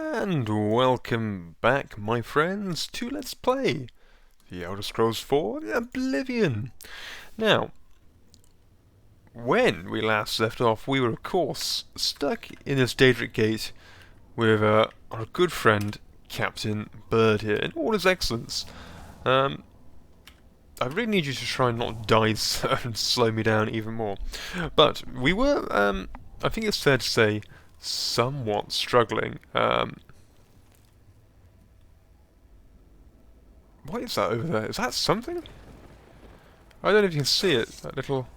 And welcome back, my friends, to Let's Play The Elder Scrolls 4 Oblivion. Now, when we last left off, we were of course stuck in this Daedric Gate with our good friend Captain Bird here in all his excellence. I really need you to try and not die and slow me down even more. But we were, I think it's fair to say, somewhat struggling. What is that over there? Is that something? I don't know if you can see it. That little...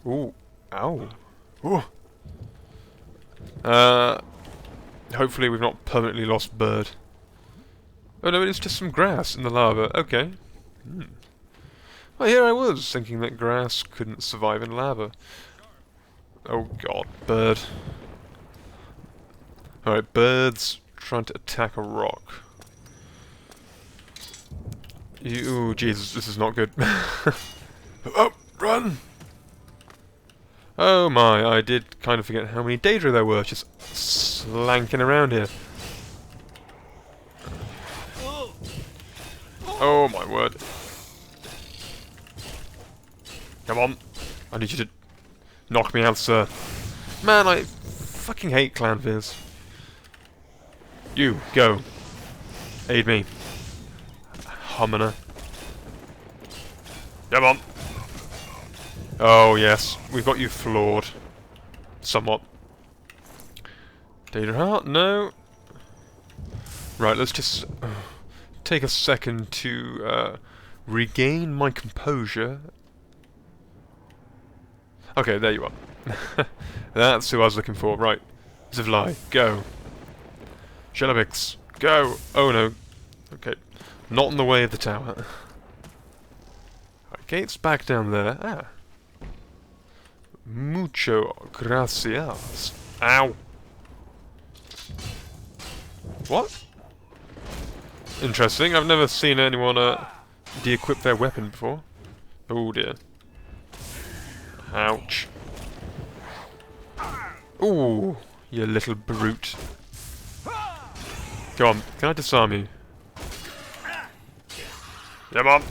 Ooh. Ow. Ooh. Hopefully we've not permanently lost Bird. Oh no, it's just some grass in the lava. Okay. Well, here I was, thinking that grass couldn't survive in lava. Oh god, Bird. Alright, Bird's trying to attack a rock. Ooh, Jesus, this is not good. Oh, run! Oh my, I did kind of forget how many Daedra there were just slanking around here. Oh my word. Come on. I need you to knock me out, sir. Man, I fucking hate Clanviz. You, go. Aid me. Homina. Come on. Oh yes, we've got you floored. Somewhat. Daedra Heart? No. Right, let's just take a second to regain my composure. Okay, there you are. That's who I was looking for. Right. Zivlai, go. Shellibix, go! Oh no. Okay. Not in the way of the tower. Okay, it's back down there. Ah. Mucho gracias. Ow. What? Interesting. I've never seen anyone de-equip their weapon before. Oh dear. Ouch. Ooh, you little brute. Go on, can I disarm you? Come on.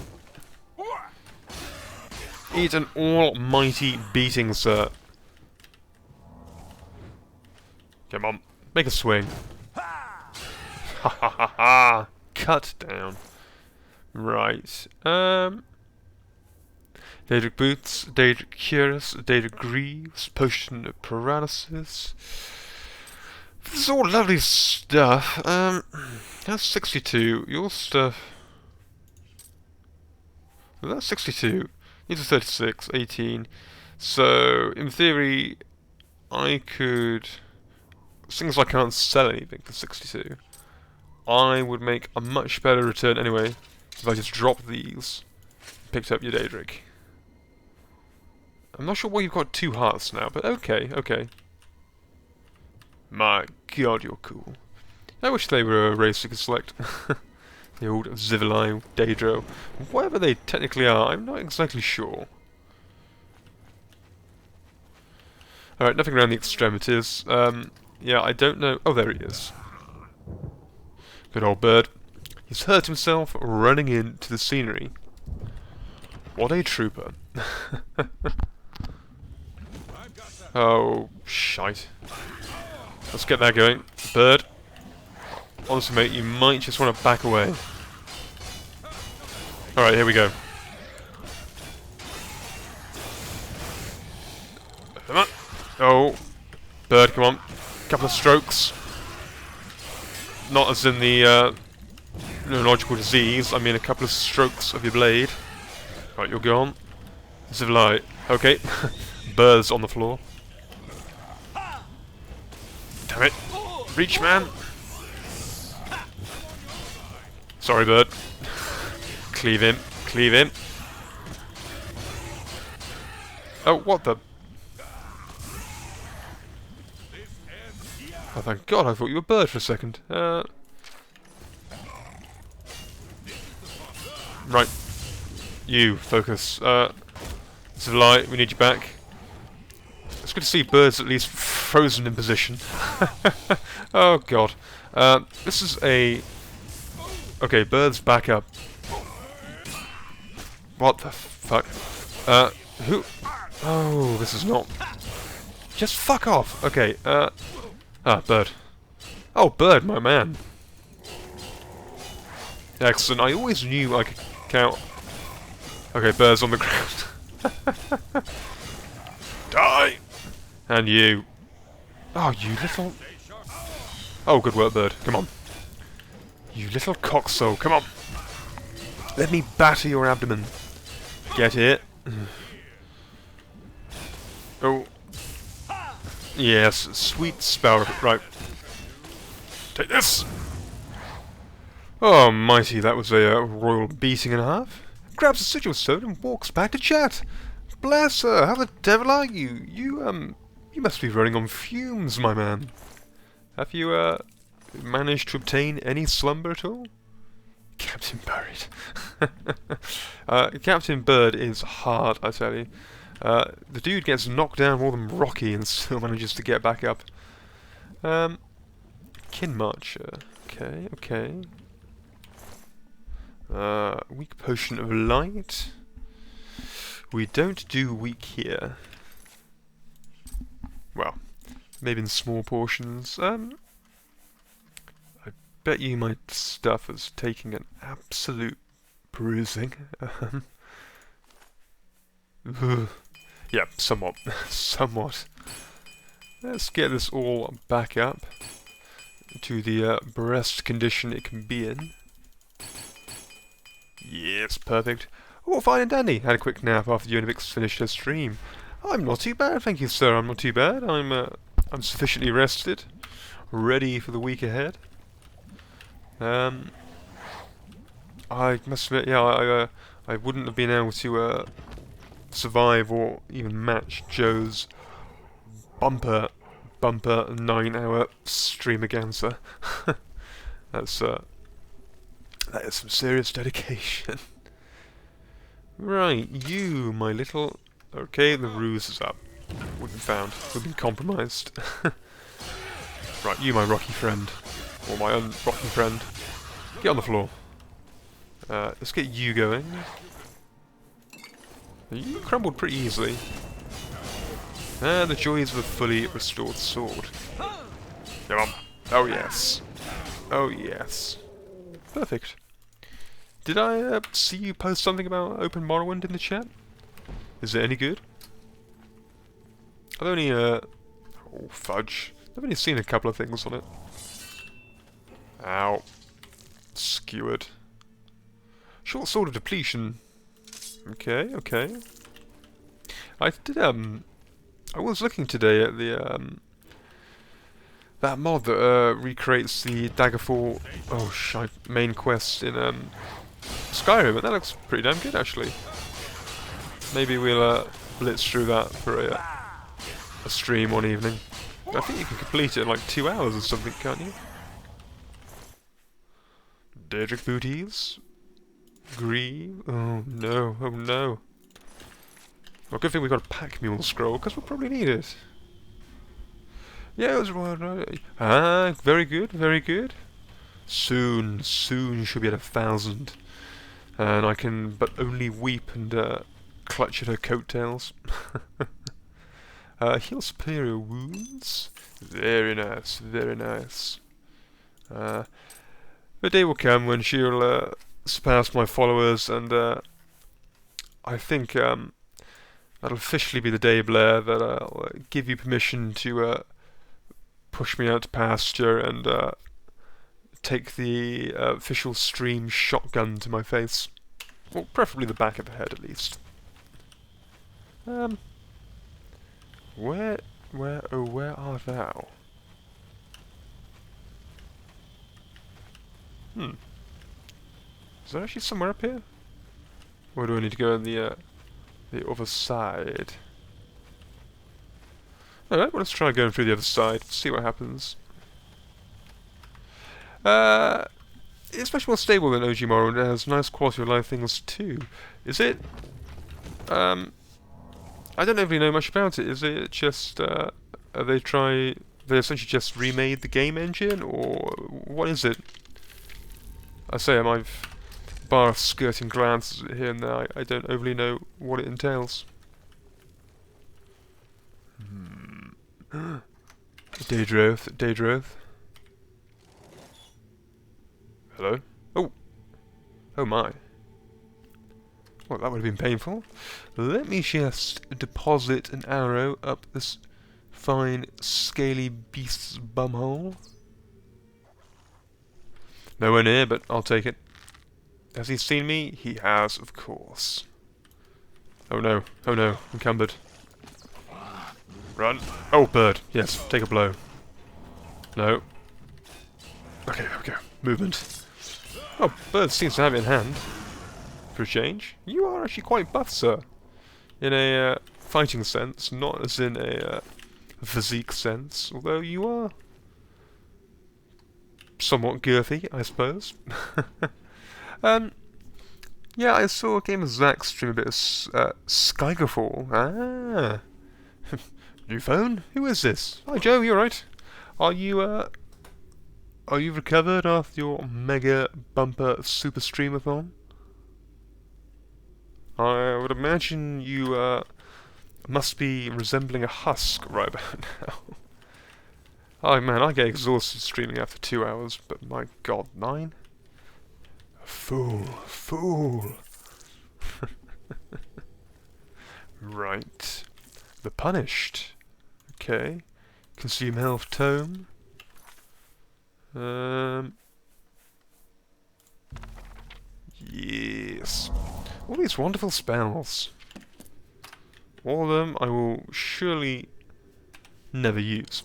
Eat an almighty beating, sir. Come on, make a swing. Ha ha ha ha! Cut down. Right. Daedric Boots, Daedric Cuirass, Daedric Greaves, Potion of Paralysis. This is all lovely stuff. That's 62. Your stuff... Well, that's 62. These are 36, 18. So, in theory, I could... Seeing as I can't sell anything for 62, I would make a much better return anyway if I just dropped these and picked up your Daedric. I'm not sure why you've got 2 hearts now, but okay, okay. My god, you're cool. I wish they were a race you could select. The old Zivlai, Daedra, whatever they technically are, I'm not exactly sure. Alright, nothing around the extremities. Yeah, I don't know... Oh, there he is. Good old Bird. He's hurt himself running into the scenery. What a trooper. Oh, shite. Let's get that going. Bird. Honestly, mate, you might just want to back away. Alright, here we go. Come on. Oh. Bird, come on. Couple of strokes. Not as in the neurological disease, I mean a couple of strokes of your blade. Right, you're gone. Zivlai. Okay. Bird's on the floor. Damn it. Reach, man. Sorry, Bird. Cleave him. Cleave him. Oh, what the... Oh, thank God, I thought you were Bird for a second. Right. You, focus. Zivlai, we need you back. It's good to see Bird's at least frozen in position. Oh god. This is a... Okay, birds back up. What the fuck? Who... Oh, this is not... Just fuck off! Okay, bird. Oh, bird, my man. Excellent, I always knew I could count... Okay, bird's on the ground. Die! And you. Oh, you little... Oh, good work, bird. Come on. You little cocksoul, come on. Let me batter your abdomen. Get it? Oh. Yes, sweet spell. Right. Take this! Oh, mighty, that was a royal beating and a half. Grabs a sigil stone and walks back to chat. Bless her, how the devil are you? You must be running on fumes, my man. Have you, managed to obtain any slumber at all? Captain Buried. Captain Bird is hard, I tell you. The dude gets knocked down more than Rocky and still manages to get back up. Kin Marcher. Okay, okay. Weak Potion of Light. We don't do weak here. Well, maybe in small portions. I bet you my stuff is taking an absolute bruising. Yeah, somewhat. Somewhat. Let's get this all back up to the best condition it can be in. Yes, perfect. Oh, fine and dandy. Had a quick nap after Untitled finished her stream. I'm not too bad, thank you, sir. I'm not too bad. I'm sufficiently rested, ready for the week ahead. I must admit, yeah, I wouldn't have been able to survive or even match Joe's bumper 9-hour stream against her. That is some serious dedication. Right, you, my little... Okay, the ruse is up. We've been found. We've been compromised. Right, you, my rocky friend. Or my un-rocky friend. Get on the floor. Let's get you going. You crumbled pretty easily. And the joys of a fully restored sword. Come on. Oh yes. Oh yes. Perfect. Did I see you post something about Open Morrowind in the chat? Is it any good? I've only oh fudge. I've only seen a couple of things on it. Ow. Skewered. Short sword of depletion. Okay, okay. I did I was looking today at the that mod that recreates the Daggerfall main quest in Skyrim, and that looks pretty damn good actually. Maybe we'll blitz through that for a stream one evening. I think you can complete it in like 2 hours or something, can't you? Daedric booties. Grieve. Oh no, oh no. Well, good thing we've got a pack mule scroll, because we'll probably need it. Yeah, it was right. Ah, very good, very good. Soon she'll be at 1,000. And I can but only weep and clutch at her coattails. Heal superior wounds. Very nice, very nice. The day will come when she'll surpass my followers, and I think that'll officially be the day, Blair, that I'll give you permission to push me out to pasture and take the official stream shotgun to my face. Well, preferably the back of the head, at least. Where art thou? Is there actually somewhere up here? Or do I need to go on the other side? Alright, well, let's try going through the other side, see what happens. It's much more stable than OG Morrowind, and has nice quality of life things too. Is it? I don't really know much about it. Is it just They essentially just remade the game engine, or what is it? I say I've bar skirting glances here and there. I don't overly know what it entails. Daedroth. Hello? Oh! Oh my. Well, that would have been painful. Let me just deposit an arrow up this fine, scaly beast's bumhole. Nowhere near, but I'll take it. Has he seen me? He has, of course. Oh no, encumbered. Run. Oh, bird. Yes, take a blow. No. Okay, there we go. Movement. Oh, bird seems to have it in hand. For a change. You are actually quite buff, sir. In a fighting sense, not as in a physique sense. Although you are somewhat girthy, I suppose. Yeah, I saw a game of Zach stream a bit of Skygerfall. Ah. New phone? Who is this? Hi Joe, you alright? Are you recovered after your mega bumper super streamathon? I would imagine you must be resembling a husk right about now. Oh man, I get exhausted streaming after 2 hours, but my god, 9? Fool. Right. The Punished. Okay. Consume health tome. Yes. All these wonderful spells. All of them I will surely never use.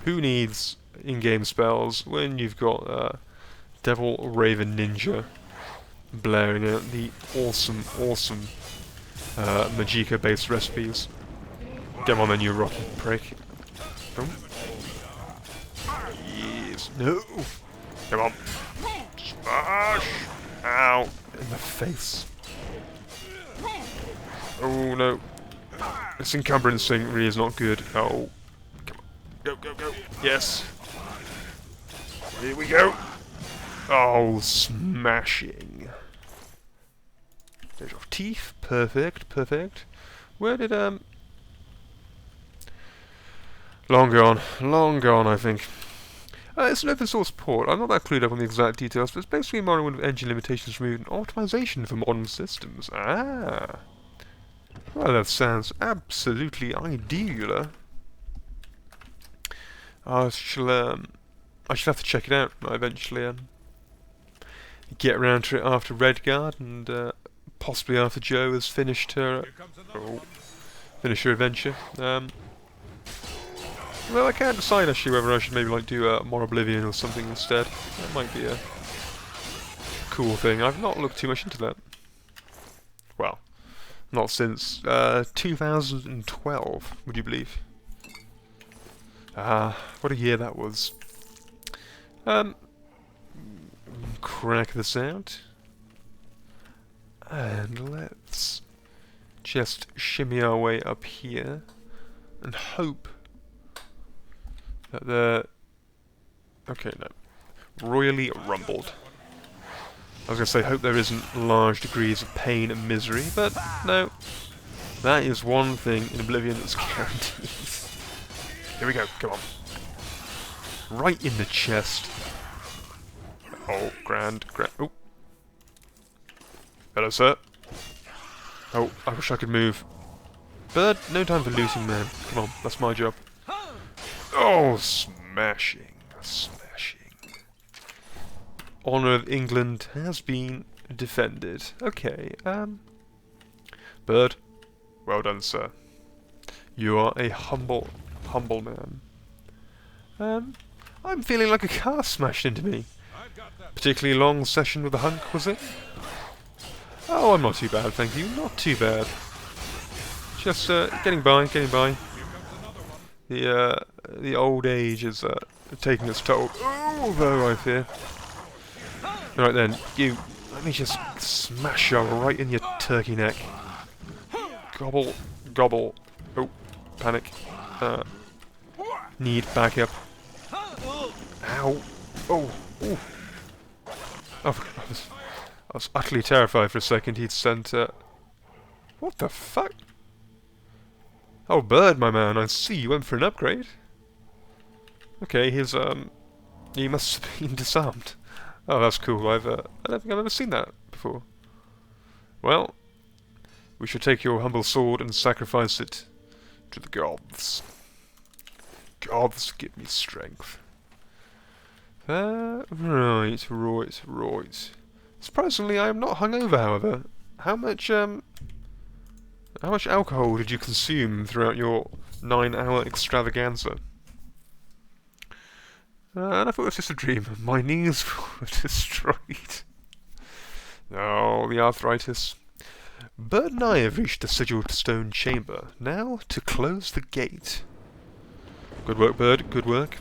Who needs in-game spells when you've got Devil Raven Ninja blaring out the awesome Magicka-based recipes? Get on then, you rotten prick. Oh. Yes. No! Come on. Smash! Ow! In the face. Oh no. This encumbrance thing really is not good. Oh. Come on. Go. Yes. Here we go. Oh, smashing. There's your teeth. Perfect. Where did, Long gone, I think. It's an open source port. I'm not that clued up on the exact details, but it's basically a modern with engine limitations removed and optimization for modern systems. Ah. Well, that sounds absolutely ideal. I shall have to check it out eventually. Get around to it after Redguard and possibly after Jo has finished her adventure. Well, I can't decide actually whether I should maybe like do more Oblivion or something instead. That might be a cool thing. I've not looked too much into that. Well, not since 2012, would you believe? What a year that was. Crack this out. And let's just shimmy our way up here and hope that the... Okay, no. Royally rumbled. I was going to say, hope there isn't large degrees of pain and misery, but no. That is one thing in Oblivion that's guaranteed. Here we go, come on. Right in the chest. Oh, grand. Oh. Hello, sir. Oh, I wish I could move. Bird, no time for looting, man. Come on, that's my job. Oh, smashing. Honour of England has been defended. Okay, Bird, well done, sir. You are a humble man. I'm feeling like a car smashed into me. Particularly long session with the hunk, was it? Oh, I'm not too bad, thank you. Not too bad. Just getting by. The old age is taking its toll. Although I fear. Right then, you. Let me just smash you right in your turkey neck. Gobble. Oh, panic. Need backup. Ow! Oh! Ooh. Oh, I was utterly terrified for a second. He'd sent. What the fuck? Oh, Bird, my man. I see you went for an upgrade. Okay, his he must have been disarmed. Oh, that's cool. I don't think I've ever seen that before. Well, we should take your humble sword and sacrifice it to the gods. Gods, give me strength. Right. Surprisingly, I am not hungover, however. How much alcohol did you consume throughout your 9-hour extravaganza? And I thought it was just a dream. My knees were destroyed. Oh, the arthritis. Bird and I have reached the sigilled stone chamber. Now to close the gate. Good work, Bird. Good work.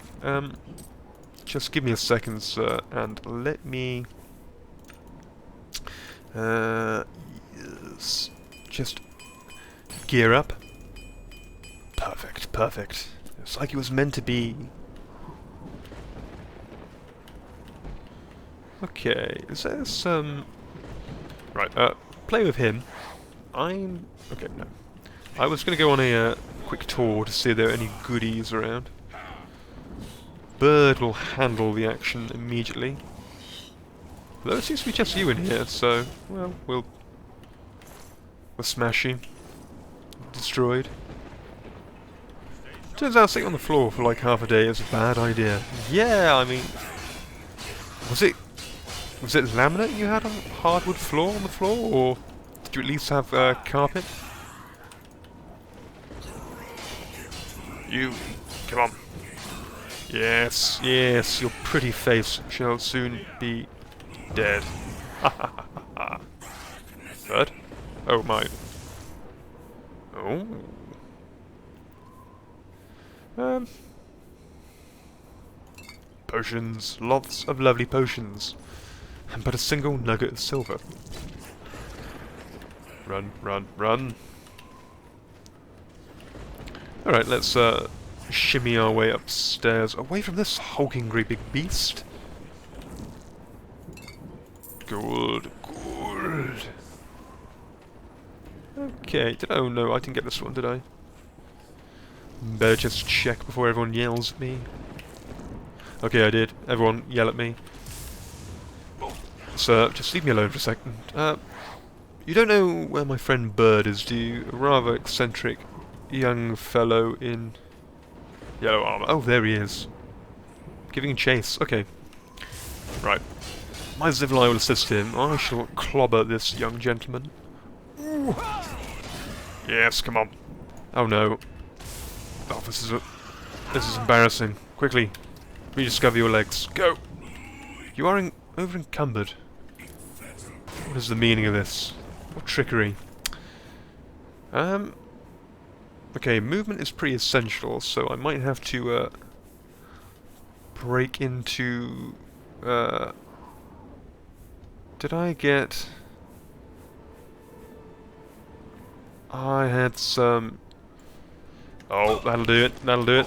Just give me a second, sir, and let me... yes. Just gear up. Perfect, perfect. It's like it was meant to be. Okay, is there some... Right, play with him. Okay, no. I was going to go on a quick tour to see if there are any goodies around. Bird will handle the action immediately. Though it seems to be just you in here, so, well, we'll smash you. Destroyed. Turns out sitting on the floor for like half a day is a bad idea. Yeah, I mean... Was it laminate you had on hardwood floor on the floor, or did you at least have carpet? You, come on. Yes, yes, your pretty face shall soon be dead. Ha ha ha ha. Bird? Oh my. Oh. Potions. Lots of lovely potions. But a single nugget of silver. Run, run, run. Alright, let's shimmy our way upstairs, away from this hulking great big beast. Good, good. Okay, oh no, I didn't get this one, did I? Better just check before everyone yells at me. Okay, I did. Everyone yell at me. Sir, just leave me alone for a second. You don't know where my friend Bird is, do you? A rather eccentric young fellow in yellow armour. Oh, there he is. Giving chase. Okay. Right. My Zivlai will assist him. I shall clobber this young gentleman. Ooh. Yes, come on. Oh no. Oh, this is embarrassing. Quickly, rediscover your legs. Go. You are over encumbered. What is the meaning of this? What trickery? Okay, movement is pretty essential, so I might have to break into. Did I get? I had some. Oh, that'll do it. That'll do it.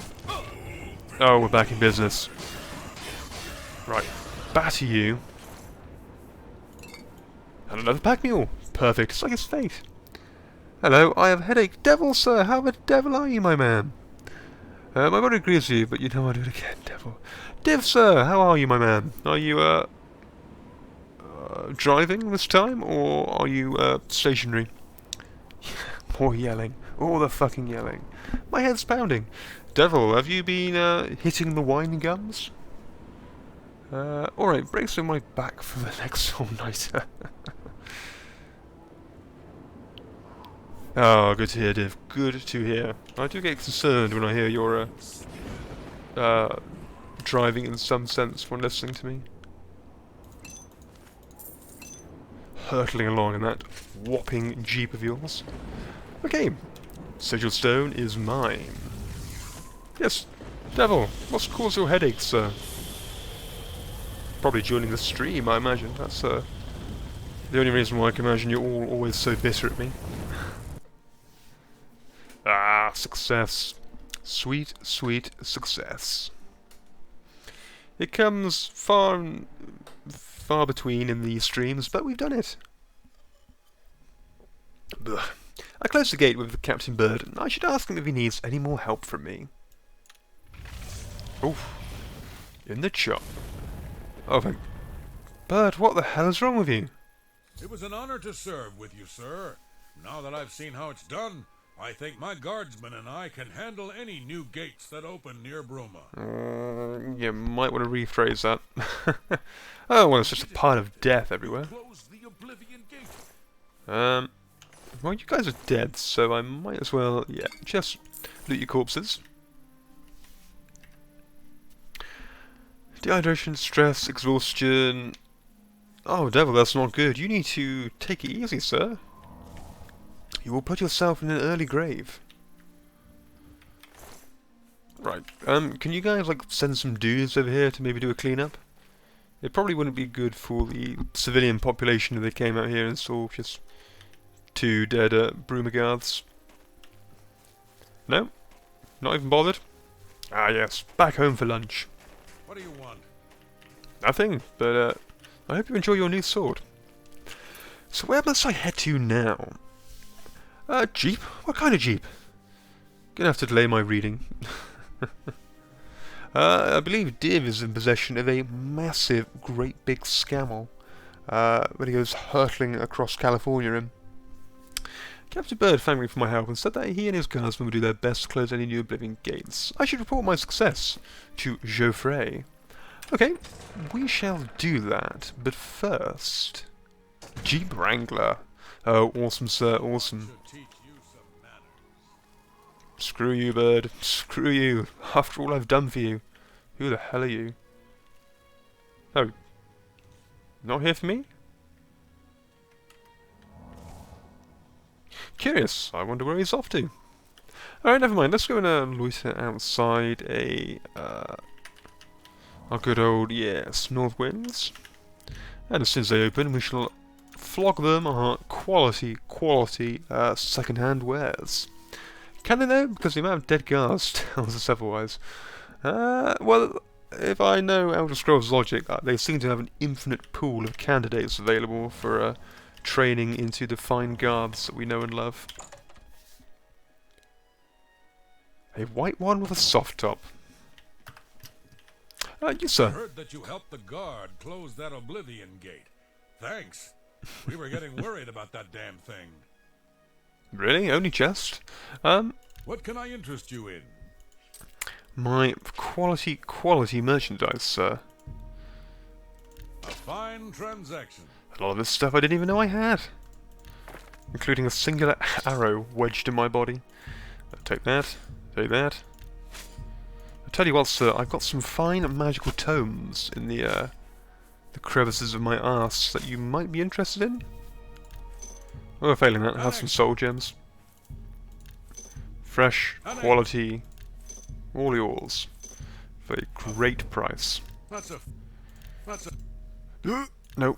Oh, we're back in business. Right, batter you. And another pack mule. Perfect. It's like his fate. Hello, I have a headache. Devil, sir, how the devil are you, my man? My body agrees with you, but you know I'll do it again, devil. Div, sir, how are you, my man? Are you, driving this time, or are you, stationary? More yelling. All the fucking yelling. My head's pounding. Devil, have you been, hitting the wine gums? Alright, brace on my back for the next all-nighter. Oh, good to hear, Div. Good to hear. I do get concerned when I hear you're, driving in some sense when listening to me. Hurtling along in that whopping jeep of yours. Okay, Sigil Stone is mine. Yes, Devil, what's caused your headache, sir? Probably joining the stream, I imagine. That's, the only reason why I can imagine you're all always so bitter at me. Ah, Ah, success. Sweet, sweet success. It comes far and far between in these streams, but we've done it. Ugh. I closed the gate with Captain Bird, and I should ask him if he needs any more help from me. Oof. In the chop. Oh, thank... Bird, what the hell is wrong with you? It was an honor to serve with you, sir. Now that I've seen how it's done, I think my guardsmen and I can handle any new gates that open near Bruma. You might want to rephrase that. Oh, well, it's just a pile of death everywhere. Close the Oblivion gate. Well, you guys are dead, so I might as well, yeah, just loot your corpses. Dehydration, stress, exhaustion. Oh, devil, that's not good. You need to take it easy, sir. You will put yourself in an early grave. Right, can you guys, like, send some dudes over here to maybe do a cleanup? It probably wouldn't be good for the civilian population if they came out here and saw just 2 dead Bruma guards. No? Not even bothered? Ah, yes, back home for lunch. What do you want? Nothing, but I hope you enjoy your new sword. So where must I head to now? Jeep? What kind of jeep? Gonna have to delay my reading. I believe Div is in possession of a massive, great big scamel when he goes hurtling across California. And Captain Bird thanked me for my help and said that he and his guardsmen would do their best to close any new Oblivion gates. I should report my success to Geoffrey. Okay, we shall do that, but first... Jeep Wrangler. Oh, awesome, sir, awesome. Screw you, Bird. Screw you. After all I've done for you. Who the hell are you? Oh. Not here for me? Curious. I wonder where he's off to. Alright, never mind. Let's go and loiter outside our good old, yes, North Winds. And as soon as they open, we shall flog them our quality second-hand wares. Can they though? Because the amount of dead guards tells us otherwise. Well, if I know Elder Scrolls logic, they seem to have an infinite pool of candidates available for training into the fine guards that we know and love. A white one with a soft top. Yes, sir. I heard that you helped the guard close that Oblivion gate. Thanks. We were getting worried about that damn thing. Really? Only just? What can I interest you in? My quality merchandise, sir. A fine transaction. A lot of this stuff I didn't even know I had. Including a singular arrow wedged in my body. Take that. Take that. I'll tell you what, sir, I've got some fine magical tomes in the crevices of my arse that you might be interested in. Well, failing that, I have some soul gems. Fresh, quality, all yours. For a great price. That's a... No.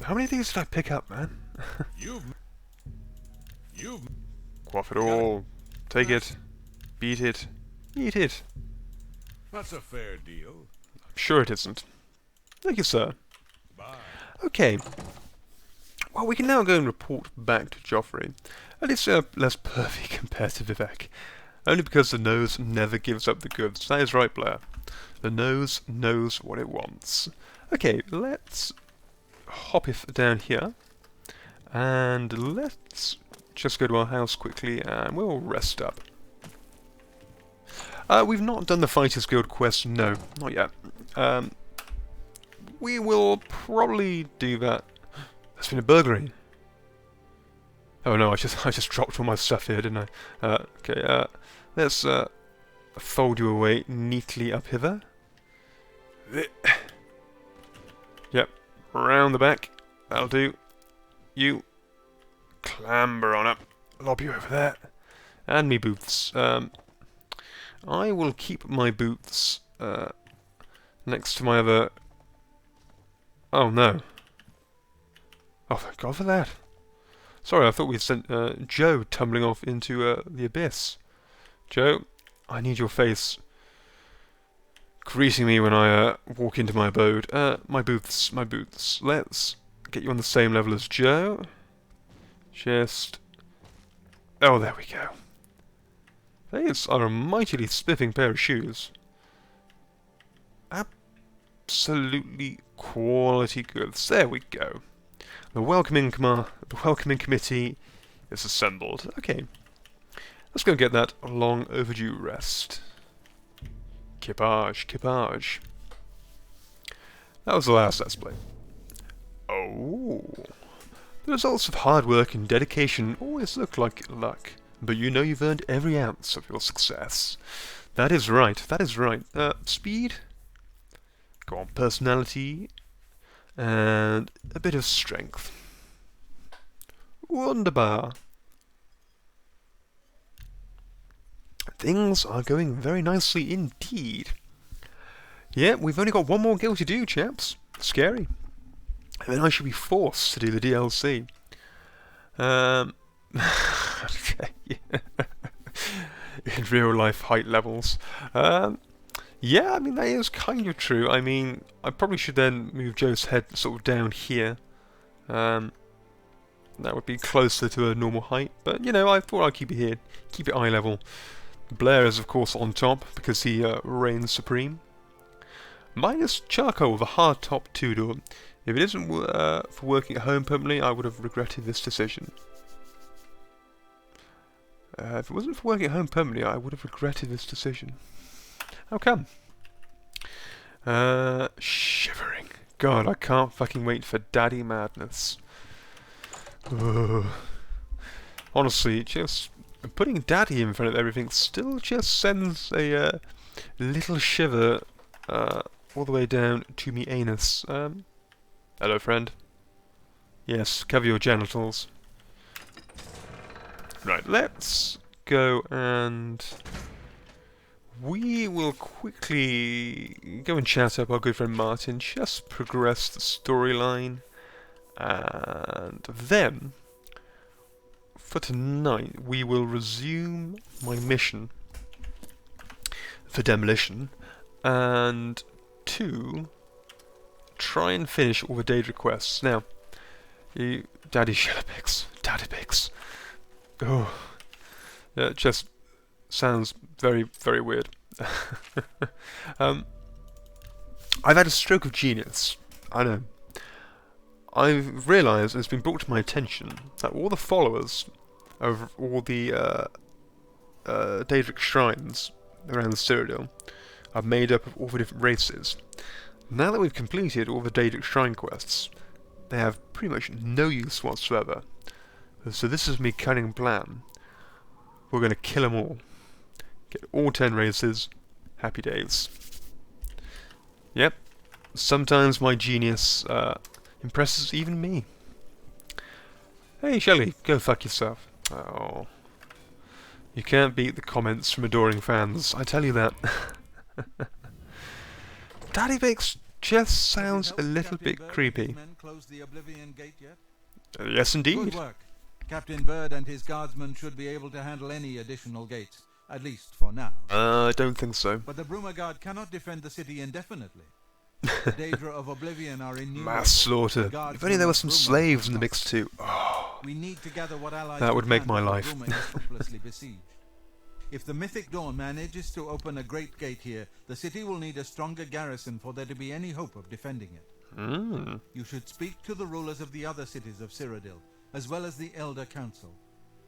How many of these did I pick up, man? You've... Quaff it all. Take it. Beat it. Eat it. That's a fair deal. I'm sure it isn't. Thank you, sir. Bye. Okay. Well, we can now go and report back to Joffrey. At least less pervy compared to Vivek. Only because the nose never gives up the goods. That is right, Blair. The nose knows what it wants. Okay, let's hop it down here. And let's just go to our house quickly and we'll rest up. We've not done the Fighters Guild quest, no, not yet. We will probably do that. There's been a burglary. Oh no, I just dropped all my stuff here, didn't I? Okay, let's fold you away neatly up hither. Yep, round the back. That'll do. You clamber on up. Lob you over there. And me boots. I will keep my boots next to my other... Oh no. Oh, thank God for that. Sorry, I thought we'd sent Joe tumbling off into the abyss. Joe, I need your face greeting me when I walk into my abode. My booths. Let's get you on the same level as Joe. Just... Oh, there we go. These are a mightily spiffing pair of shoes. Absolutely quality goods. There we go. The welcoming committee is assembled. Okay. Let's go get that long overdue rest. Kippage. That was the last Let's Play. Oh. The results of hard work and dedication always look like luck, but you know you've earned every ounce of your success. That is right. Speed? Go on, personality. And a bit of strength. Wunderbar. Things are going very nicely indeed. Yeah, we've only got one more guild to do, chaps. Scary. And then I should be forced to do the DLC. In real life height levels. Yeah, I mean, that is kind of true. I mean, I probably should then move Joe's head sort of down here. That would be closer to a normal height. But, you know, I thought I'd keep it here. Keep it eye level. Blair is, of course, on top because he reigns supreme. Minus charcoal with a hard top 2-door. If it isn't for working at home permanently, I would have regretted this decision. If it wasn't for working at home permanently, I would have regretted this decision. How come? Shivering. God, I can't fucking wait for daddy madness. Ugh. Honestly, just putting daddy in front of everything still just sends a little shiver all the way down to me anus. Hello, friend. Yes, cover your genitals. Right, let's go and we will quickly go and chat up our good friend Martin, just progress the storyline, and then for tonight we will resume my mission for demolition and to try and finish all the Daedric quests. Now, you Daddy Shellibix, oh, it just sounds very, very weird. I've had a stroke of genius. I know. I've realised, and it's been brought to my attention, that all the followers of all the Daedric shrines around Cyrodiil are made up of all the different races. Now that we've completed all the Daedric shrine quests, they have pretty much no use whatsoever. So this is me cutting plan. We're going to kill them all. Get all 10 races. Happy days. Yep. Sometimes my genius impresses even me. Hey Shelley, go fuck yourself. Oh. You can't beat the comments from adoring fans, I tell you that. Daddy Bix just sounds a little bit creepy. Yes indeed. Good work. Captain Bird and his guardsmen should be able to handle any additional gates, at least for now. I don't think so. But the Bruma Guard cannot defend the city indefinitely. The Daedra of Oblivion are in mass slaughter. If only there were some slaves in the mix too. Oh, we need to gather what allies that would make my life. If the Mythic Dawn manages to open a great gate here, the city will need a stronger garrison for there to be any hope of defending it. You should speak to the rulers of the other cities of Cyrodiil, as well as the Elder Council.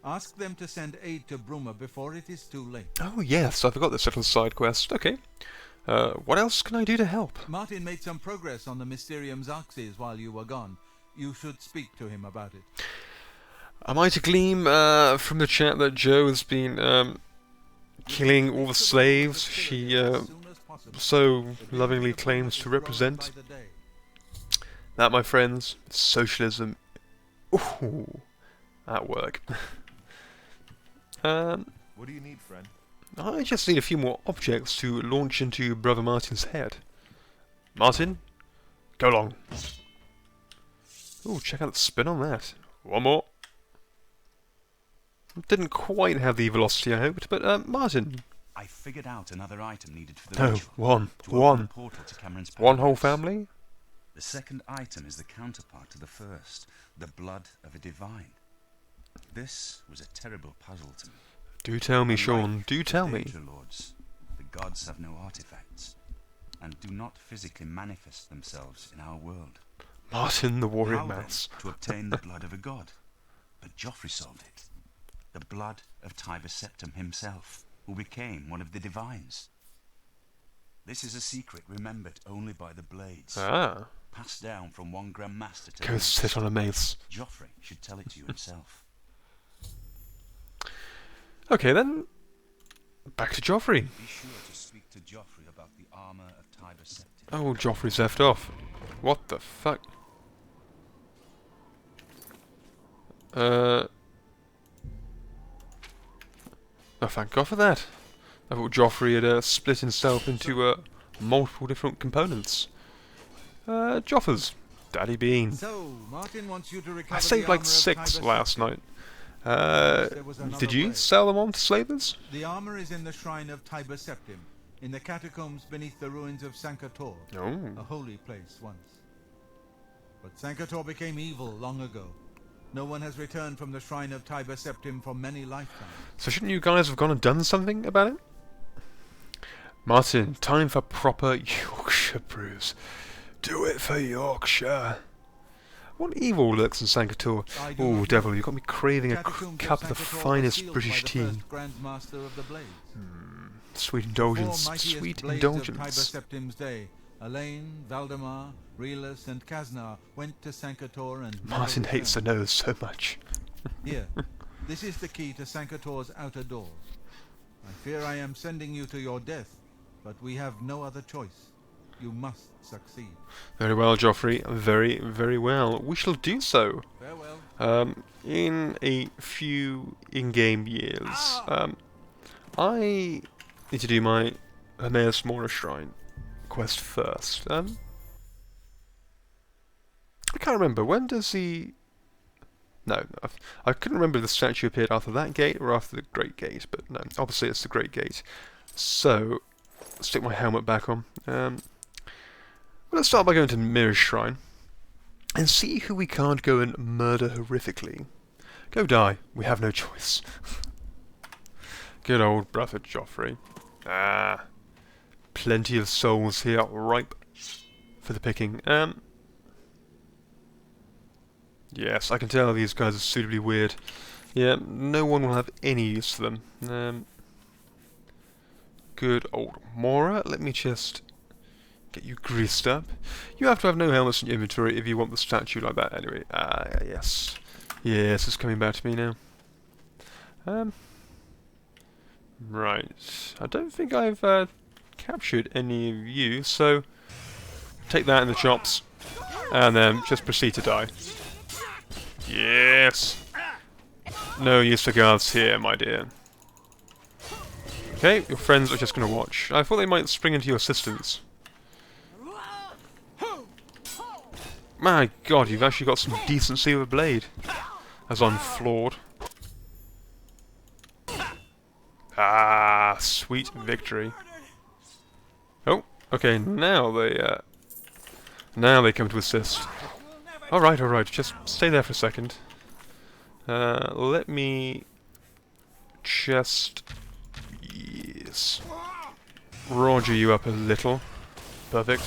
Ask them to send aid to Bruma before it is too late. Oh yes, I forgot this little side quest. Okay. What else can I do to help? Martin made some progress on the Mysterium Xarxes while you were gone. You should speak to him about it. Am I to glean from the chat that Joe has been killing all the slaves she so lovingly claims to represent? That, my friends, is socialism. Ooh, at work. What do you need, friend? I just need a few more objects to launch into Brother Martin's head. Martin, go along. Ooh, check out the spin on that. One more. Didn't quite have the velocity I hoped, but Martin. I figured out another item needed for the No, ritual. one. To open the portal to Cameron's One whole paradise. family? The second item is the counterpart to the first, the blood of a divine. This was a terrible puzzle to me. Do tell me, Sean. Unlike Do tell the me. Danger Lords, the gods have no artifacts, and do not physically manifest themselves in our world. Martin the Warrior How then Mouse. to obtain the blood of a god? But Joffrey solved it. The blood of Tiber Septim himself, who became one of the divines. This is a secret remembered only by the Blades, Ah. passed down from one Grand Master to the Go next. sit on a mace. Joffrey should tell it to you himself. Okay then. Back to Joffrey. Be sure to speak to Joffrey about the armor of Tiber Septim. Oh, Joffrey's left off. What the fuck? Oh, thank God for that. I thought Joffrey had split himself into multiple different components. Joffers. Daddy Bean. So, Martin wants you to recover I saved the like armor of 6 Tiber last Septim. night. There was another Did you way. sell them on to slavers? The armor is in the shrine of Tiber Septim, in the catacombs beneath the ruins of Sankator, Oh. a holy place once. But Sankator became evil long ago. No one has returned from the shrine of Tiber Septim for many lifetimes. So shouldn't you guys have gone and done something about it? Martin, time for proper Yorkshire brews. Do it for Yorkshire. What evil lurks in Sankator? I do Oh, not devil, know. you've got me craving a Catacombs cup of the Sankator were finest sealed British by the tea. first Grand Master of the Blades. Sweet Four indulgence, mightiest sweet blades of Tiber indulgence. Septim's day, Elaine, Valdemar, Relus, and Kaznar went to Sankator and never Martin hates the returned. nose so much. Here, this is the key to Sankator's outer doors. I fear I am sending you to your death, but we have no other choice. You must succeed. Very well, Joffrey. Very, very well. We shall do so. Farewell. In a few in-game years. I need to do my Hermaeus Mora Shrine quest first. I can't remember. When does the... No, I couldn't remember if the statue appeared after that gate or after the Great Gate, but no, obviously it's the Great Gate. So, stick my helmet back on. Well, let's start by going to Mirror's Shrine and see who we can't go and murder horrifically. Go die. We have no choice. Good old brother Joffrey. Ah, plenty of souls here, ripe for the picking. Yes, I can tell these guys are suitably weird. Yeah, no one will have any use for them. Good old Mora. Let me just get you greased up. You have to have no helmets in your inventory if you want the statue like that anyway. Yes. Yes, it's coming back to me now. Right. I don't think I've captured any of you, so take that in the chops, and then just proceed to die. Yes! No use for guards here, my dear. Okay, your friends are just going to watch. I thought they might spring into your assistance. My god, you've actually got some decency with a blade. As I'm flawed. Ah, sweet victory. Oh, okay, now they come to assist. Alright, just stay there for a second. Let me just... Yes. Roger you up a little. Perfect.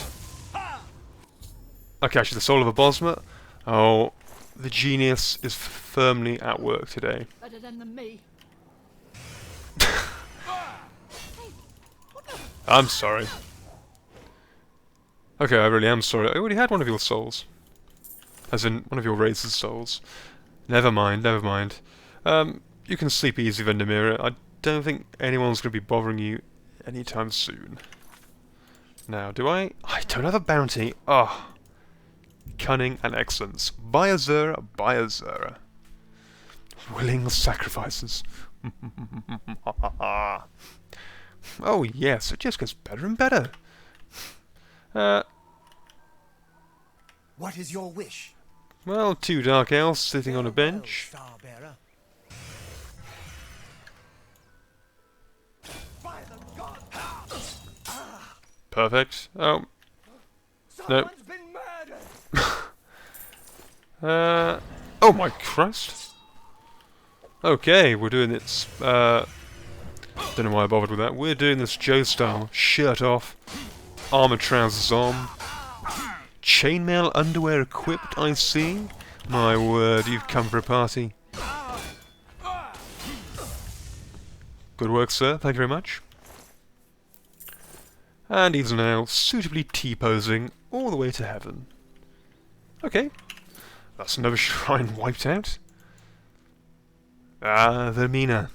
Okay, actually the soul of a Bosma. Oh, the genius is firmly at work today. Better than me. I'm sorry. Okay, I really am sorry. I already had one of your souls. As in, one of your race's souls. Never mind, never mind. You can sleep easy, Vendemira. I don't think anyone's going to be bothering you anytime soon. Now, do I? I don't have a bounty. Ah. Cunning and excellence. By Azura, by Azura. Willing sacrifices. Oh yes, it just gets better and better. What is your wish? Well, two dark elves sitting on a bench. Starbearer. Perfect. Oh. No. Someone's been murdered. Oh my Christ. Okay, we're doing this, don't know why I bothered with that. We're doing this Joe style. Shirt off. Armoured trousers on. Chainmail underwear equipped, I see. My word, you've come for a party. Good work, sir. Thank you very much. And he's now suitably T-posing all the way to heaven. Okay. That's another shrine wiped out. Ah, Vermina.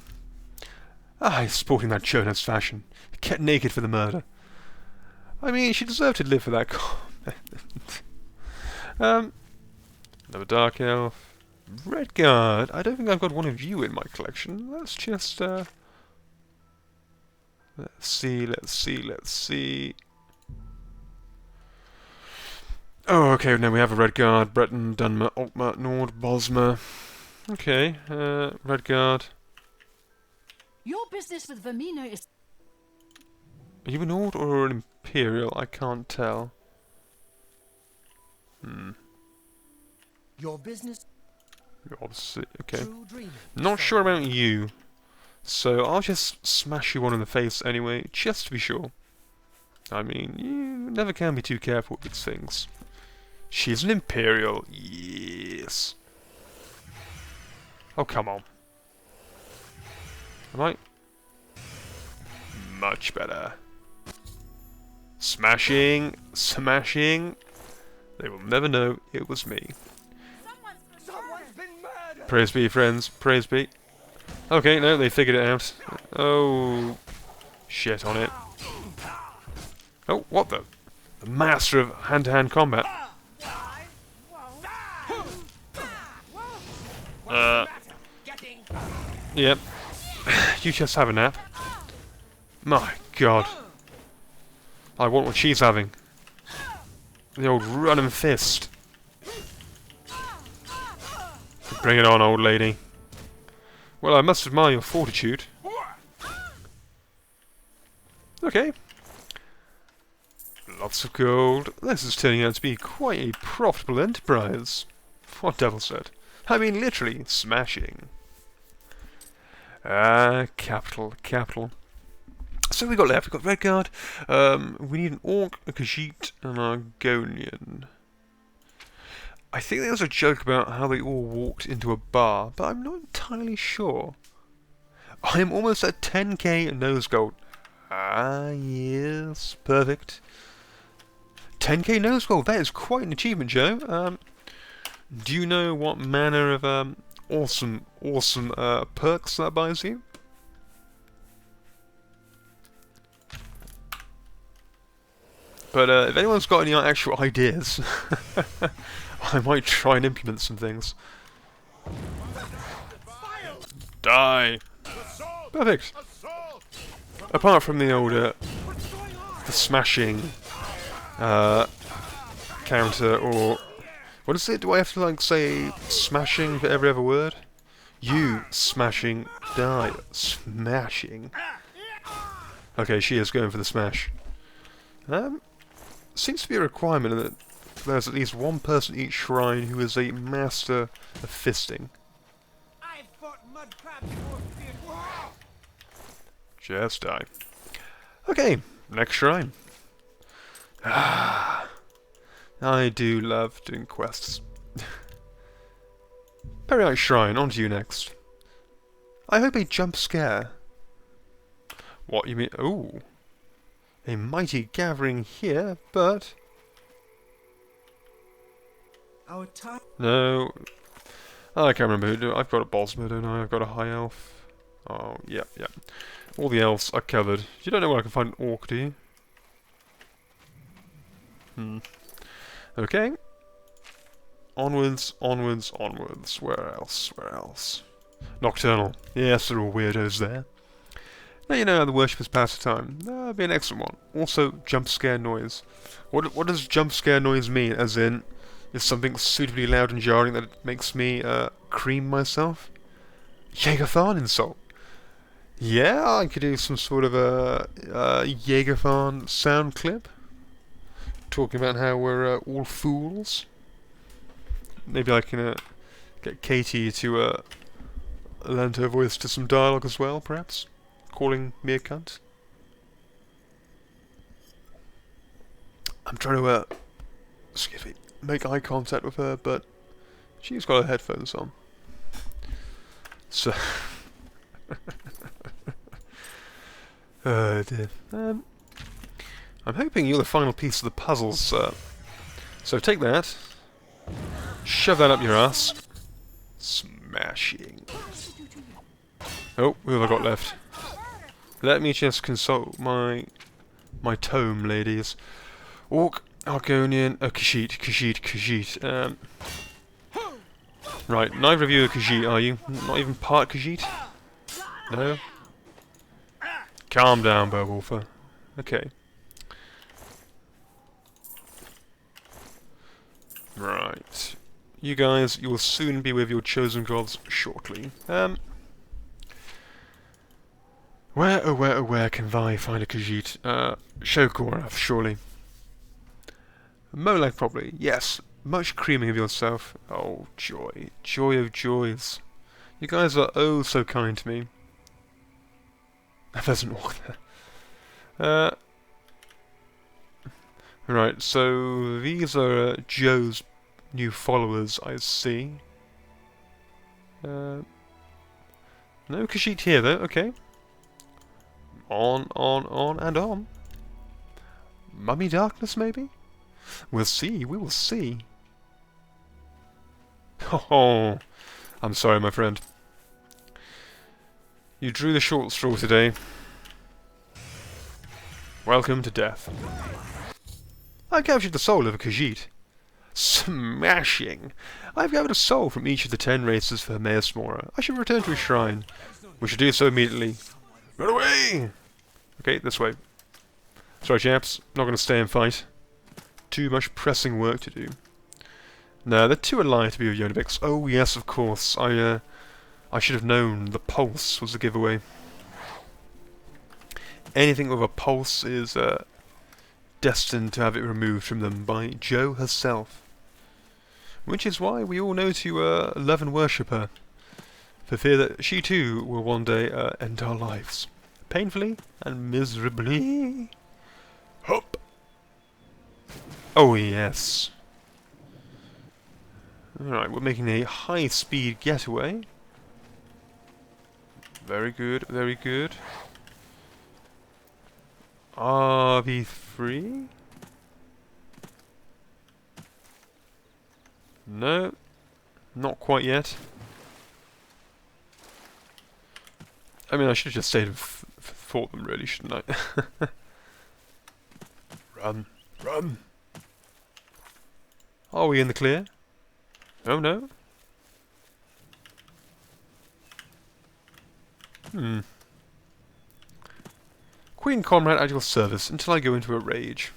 Ah, he's sporting that Jonas fashion. Kept naked for the murder. I mean, she deserved to live for that comment. Another Dark Elf. Redguard. I don't think I've got one of you in my collection. Let's just, let's see. Oh, okay, now we have a Redguard. Breton, Dunmer, Altmer, Nord, Bosmer. Okay, Redguard. Your business with Vermina is... Are you an Nord or an Imperial? I can't tell. Your business. You're obviously... okay. True dream. Not sure about you. So I'll just smash you one in the face anyway, just to be sure. I mean, you never can be too careful with these things. She's an Imperial, yes. Oh, come on. Am I? Much better. Smashing, smashing. They will never know it was me. Someone's been murdered. Praise be, friends, praise be. Okay, no, they figured it out. Oh, shit on it. Oh, what the? The master of hand-to-hand combat. Yep. You just have a nap. My God. I want what she's having. The old running fist. Bring it on, old lady. Well, I must admire your fortitude. Okay. Lots of gold. This is turning out to be quite a profitable enterprise. What Devil said. I mean, literally, smashing. Capital, capital. So we got left. We've got Redguard. We need an Orc, a Khajiit, and an Argonian. I think there was a joke about how they all walked into a bar, but I'm not entirely sure. I'm almost at 10k nose gold. Ah, yes, perfect. 10k nose gold, that is quite an achievement, Joe. Do you know what manner of awesome perks that buys you? But if anyone's got any actual ideas, I might try and implement some things. Die! Perfect! Apart from the old, the smashing, counter, or... what is it? Do I have to, like, say smashing for every other word? You smashing, die. Smashing. Okay, she is going for the smash. Seems to be a requirement that there's at least one person each shrine who is a master of fisting. I've fought mud crabs before. Just die. Okay, next shrine. Ah, I do love doing quests. Perrite Shrine, on to you next. I hope a jump scare. What, you mean? Ooh. A mighty gathering here, but... Our time. no. I can't remember who to do it. I've got a Bosmer, don't I? I've got a High Elf. Oh, yep. All the elves are covered. You don't know where I can find an Orc, do you? Okay. Onwards. Where else? Nocturnal. Yes, there are weirdos there. Now you know how the worshippers pass the time. That'd be an excellent one. Also, jump scare noise. What does jump scare noise mean? As in, is something suitably loud and jarring that makes me cream myself? Jägerthan insult. Yeah, I could do some sort of a Jagerfarn sound clip. Talking about how we're all fools. Maybe I can get Katie to lend her voice to some dialogue as well, perhaps? Calling me a cunt. I'm trying to, excuse me, make eye contact with her, but she's got her headphones on. So... oh dear. I'm hoping you're the final piece of the puzzle, sir. So take that. Shove that up your ass. Smashing. Oh, who have I got left? Let me just consult my tome, ladies. Orc, Argonian, Khajiit. Right, neither of you are Khajiit, are you? Not even part Khajiit? No? Calm down, Beowulfer. Okay. Right. You guys, you will soon be with your chosen gods shortly. Where, oh where can I find a Khajiit? Shokorath, surely. Molag, probably. Yes. Much creaming of yourself. Oh, joy. Joy of joys. You guys are oh so kind to me. There's an orc there. Right, so these are Joe's new followers, I see. No Khajiit here, though. Okay. On, and on. Mummy Darkness, maybe? We'll see, we will see. Oh, I'm sorry, my friend. You drew the short straw today. Welcome to death. I captured the soul of a Khajiit. Smashing! I've gathered a soul from each of the 10 races for Hermaeus Mora. I should return to his shrine. We should do so immediately. Run away! Okay, this way. Sorry, chaps. Not going to stay and fight. Too much pressing work to do. No, they're too alive to be with Shellibix. Oh yes, of course. I should have known the pulse was a giveaway. Anything with a pulse is destined to have it removed from them by Jo herself. Which is why we all know to love and worship her, for fear that she too will one day end our lives. Painfully and miserably. Hop! Oh yes. Alright, we're making a high-speed getaway. Very good, very good. RV3? No, not quite yet. I mean, I should have just stayed and fought them, really, shouldn't I? Run, run! Are we in the clear? Oh no. Queen Comrade at your service until I go into a rage.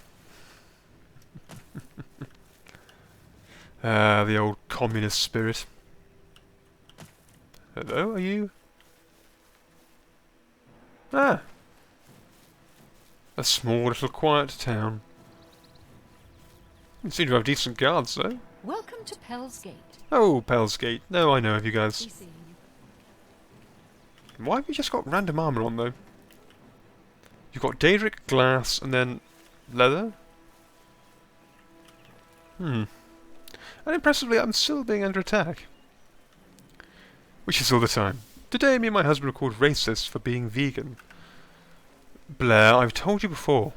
The old communist spirit. Hello, are you? Ah. A small little quiet town. You seem to have decent guards, though. Welcome to Pell's Gate. Oh, Pell's Gate. No, I know of you guys. Be seeing you. Why have you just got random armour on, though? You've got Daedric, glass, and then leather? And impressively, I'm still being under attack. Which is all the time. Today, me and my husband were called racist for being vegan. Blair, I've told you before.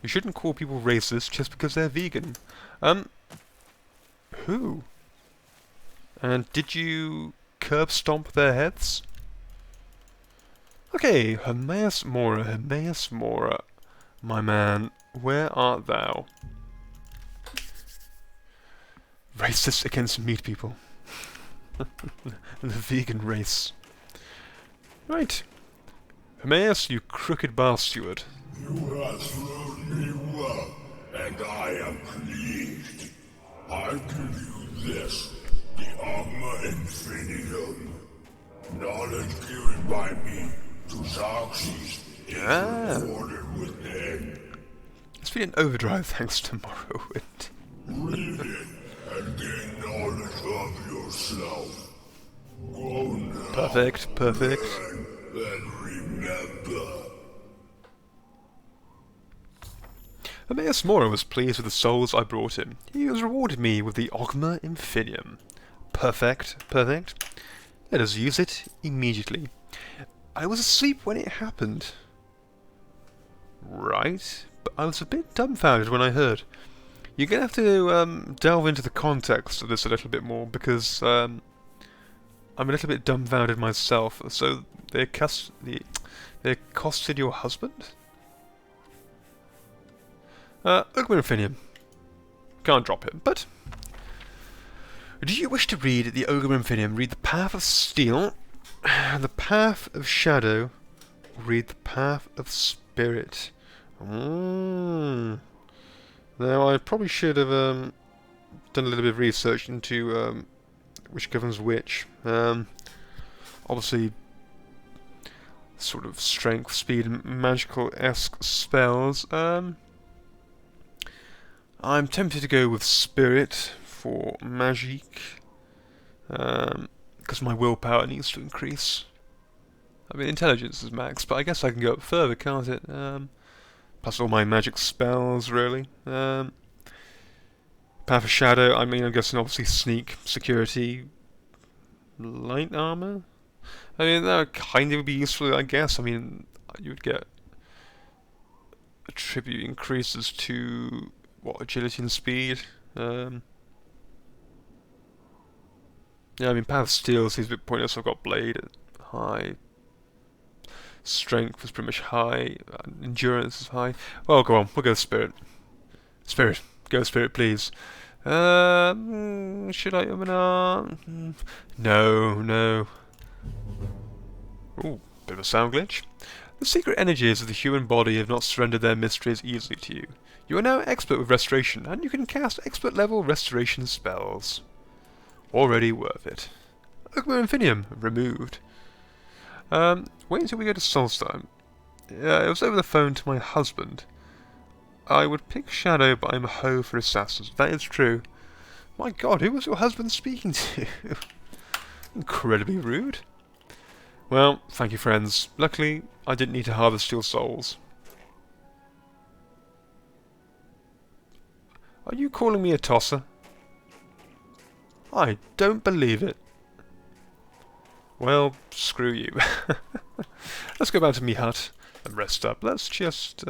You shouldn't call people racist just because they're vegan. Who? And did you curb stomp their heads? Okay, Hermaeus Mora, my man, where art thou? Racist against meat people. The vegan race. Right. Hermaeus, you crooked bar steward. You have served me well, and I am pleased. I give you this, the Armor Infinitum. Knowledge given by me recorded within. It's been an overdrive thanks to Morrowind. Read it and gain knowledge of yourself. Go now. Perfect, perfect. And remember. Emmaus Mora was pleased with the souls I brought him. He has rewarded me with the Ogma Infinium. Perfect, perfect. Let us use it immediately. I was asleep when it happened. Right, but I was a bit dumbfounded when I heard. You're going to have to delve into the context of this a little bit more, because I'm a little bit dumbfounded myself. So they accosted your husband? Ogma Infinium. Can't drop him, but... Do you wish to read the Ogma Infinium? Read the Path of Steel, the Path of Shadow, or read the Path of Spirit. Now, I probably should have done a little bit of research into which governs which. Obviously, sort of strength, speed, and magical-esque spells. I'm tempted to go with Spirit for Magique, because my willpower needs to increase. I mean, intelligence is max, but I guess I can go up further, can't it? Plus all my magic spells, really. Path of Shadow, I mean, I'm guessing obviously Sneak, Security, Light Armor? I mean, that would kind of be useful, I guess. I mean, you would get attribute increases to, what, agility and speed? Yeah, I mean, Path of Steel seems a bit pointless. I've got Blade at high. Strength is pretty much high. Endurance is high. Well, go on. We'll go Spirit. Spirit. Go Spirit, please. Should I? No, no. Ooh, bit of a sound glitch. The secret energies of the human body have not surrendered their mysteries easily to you. You are now expert with restoration, and you can cast expert-level restoration spells. Already worth it. Ogma Infinium removed. Wait until we go to Solstheim. It was over the phone to my husband. I would pick Shadow, but I'm a hoe for assassins. That is true. My god, who was your husband speaking to? Incredibly rude. Well, thank you, friends. Luckily, I didn't need to harvest your souls. Are you calling me a tosser? I don't believe it. Well, screw you. Let's go back to me hut and rest up. Let's just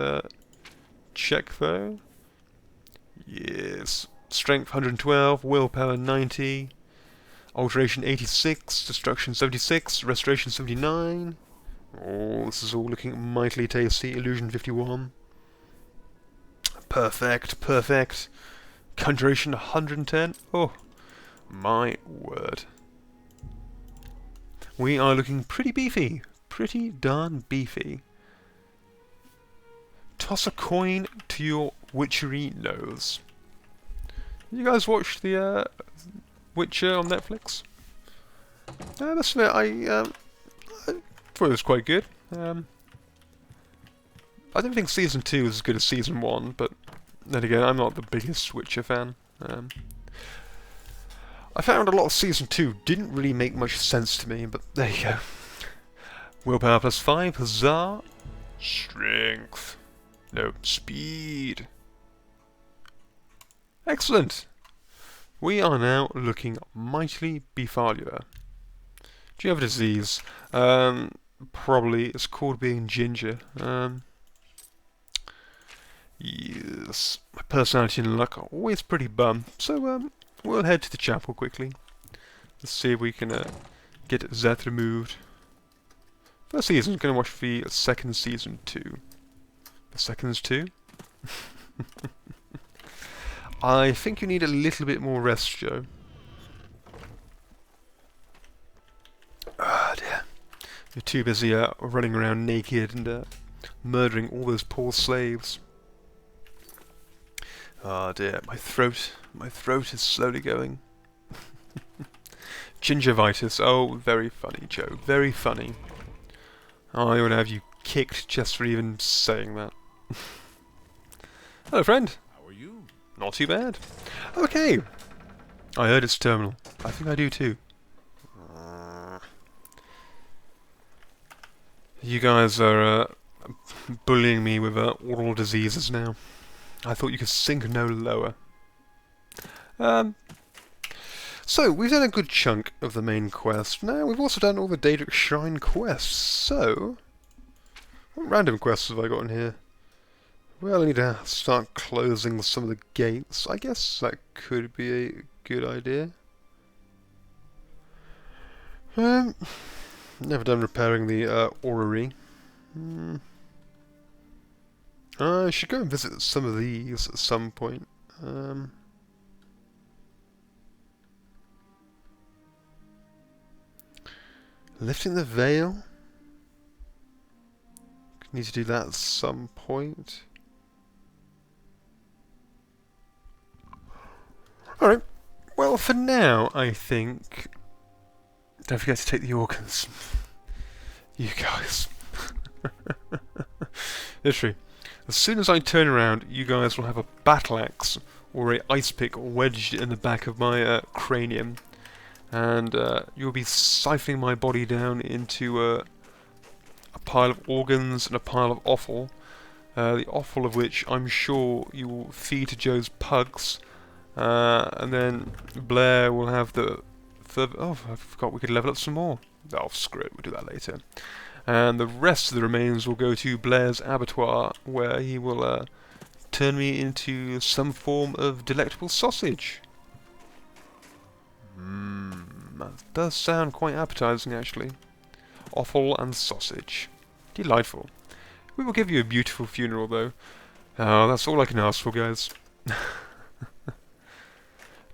check though. Yes. Strength 112, willpower 90, alteration 86, destruction 76, restoration 79. Oh, this is all looking mightily tasty. Illusion 51. Perfect, perfect. Conjuration 110. Oh, my word. We are looking pretty beefy. Pretty darn beefy. Toss a coin to your witchery nose. You guys watch the Witcher on Netflix? I must admit, I thought it was quite good. I don't think Season 2 is as good as Season 1, but then again, I'm not the biggest Witcher fan. I found a lot of Season 2 didn't really make much sense to me, but there you go. Willpower plus 5, huzzah! Strength. No, speed. Excellent! We are now looking mightily beefalier. Do you have a disease? Probably. It's called being ginger. Yes. My personality and luck are always pretty bum, so we'll head to the chapel quickly. Let's see if we can get Zeth removed. First season, going to watch the second season too. The seconds too? I think you need a little bit more rest, Joe. Ah, dear. You're too busy running around naked and murdering all those poor slaves. Ah, dear. My throat is slowly going. Gingivitis. Oh, very funny, Joe. Very funny. Oh, I want to have you kicked just for even saying that. Hello, friend. How are you? Not too bad. Okay. I heard it's terminal. I think I do too. You guys are bullying me with oral diseases now. I thought you could sink no lower. So, we've done a good chunk of the main quest. Now, we've also done all the Daedric Shrine quests, so... What random quests have I got in here? Well, I need to start closing some of the gates. I guess that could be a good idea. Never done repairing the orrery. I should go and visit some of these at some point. Lifting the veil? Need to do that at some point. Alright. Well, for now, I think... Don't forget to take the organs. You guys. Literally. As soon as I turn around, you guys will have a battle axe or a ice pick wedged in the back of my cranium. And you'll be siphoning my body down into a pile of organs and a pile of offal. The offal of which I'm sure you will feed to Joe's pugs. And then Blair will have the further... Oh, I forgot we could level up some more. Oh, screw it, we'll do that later. And the rest of the remains will go to Blair's abattoir, where he will turn me into some form of delectable sausage. That does sound quite appetizing, actually. Offal and sausage. Delightful. We will give you a beautiful funeral, though. Oh, that's all I can ask for, guys.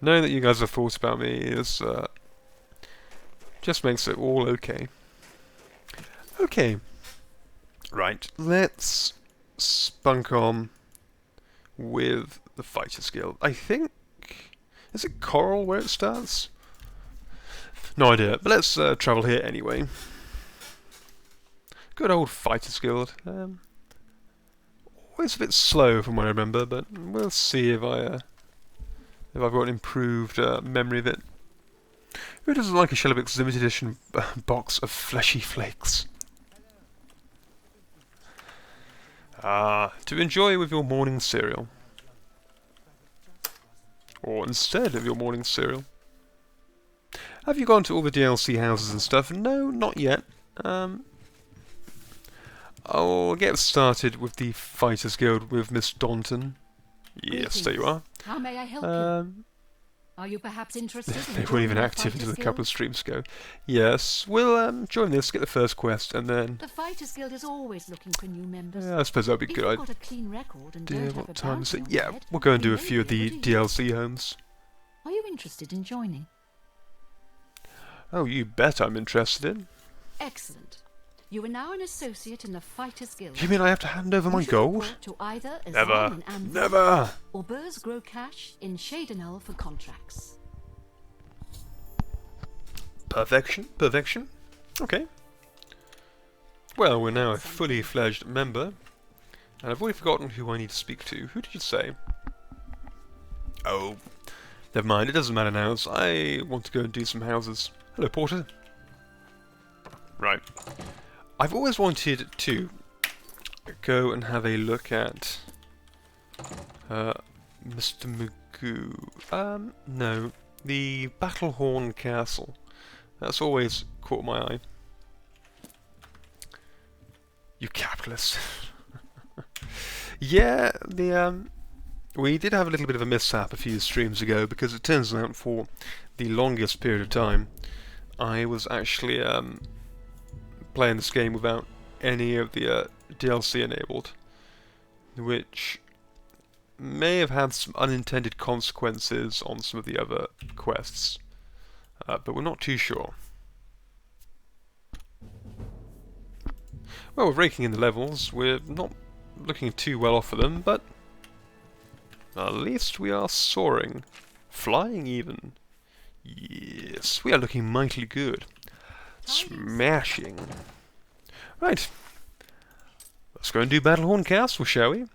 Knowing that you guys have thought about me is just makes it all okay. Okay. Right, let's spunk on with the Fighters Guild. I think... Is it Coral where it starts? No idea, but let's travel here anyway. Good old Fighters Guild. Always a bit slow from what I remember, but we'll see if I've got an improved memory of it. Who doesn't like a Shellibix limited edition box of fleshy flakes? To enjoy with your morning cereal. Or instead of your morning cereal. Have you gone to all the DLC houses and stuff? No, not yet. I'll get started with the Fighters Guild with Miss Daunton. Yes, there you are. How may I help you? Are you perhaps interested in They weren't even active until a couple of streams ago. Yes, we'll join this, get the first quest, and then... The Fighters Guild is always looking for new members. I suppose that would be If good. you've got a clean record and don't have What a time is bounty it? on Yeah, your head, we'll go and do you a may few of be the able to use DLC homes. Are you interested in joining? Oh, you bet I'm interested in. Excellent. You are now an associate in the Fighters Guild. You mean I have to hand over my You should gold? report to either Never. Azan in Anvil Never! or Burrs Grow Cash in Shadenell for contracts. Perfection, perfection. Okay. Well, we're now a fully fledged member. And I've already forgotten who I need to speak to. Who did you say? Oh, never mind, it doesn't matter now. I want to go and do some houses. Hello, Porter. Right. I've always wanted to go and have a look at Mr. Magoo. No, the Battlehorn Castle. That's always caught my eye. You capitalist. Yeah, we did have a little bit of a mishap a few streams ago, because it turns out for the longest period of time I was actually playing this game without any of the DLC enabled, which may have had some unintended consequences on some of the other quests, but we're not too sure. Well, we're raking in the levels. We're not looking too well off for them, but at least we are soaring. Flying even. Yes, we are looking mightily good. Smashing. Right. Let's go and do Battlehorn Castle, shall we?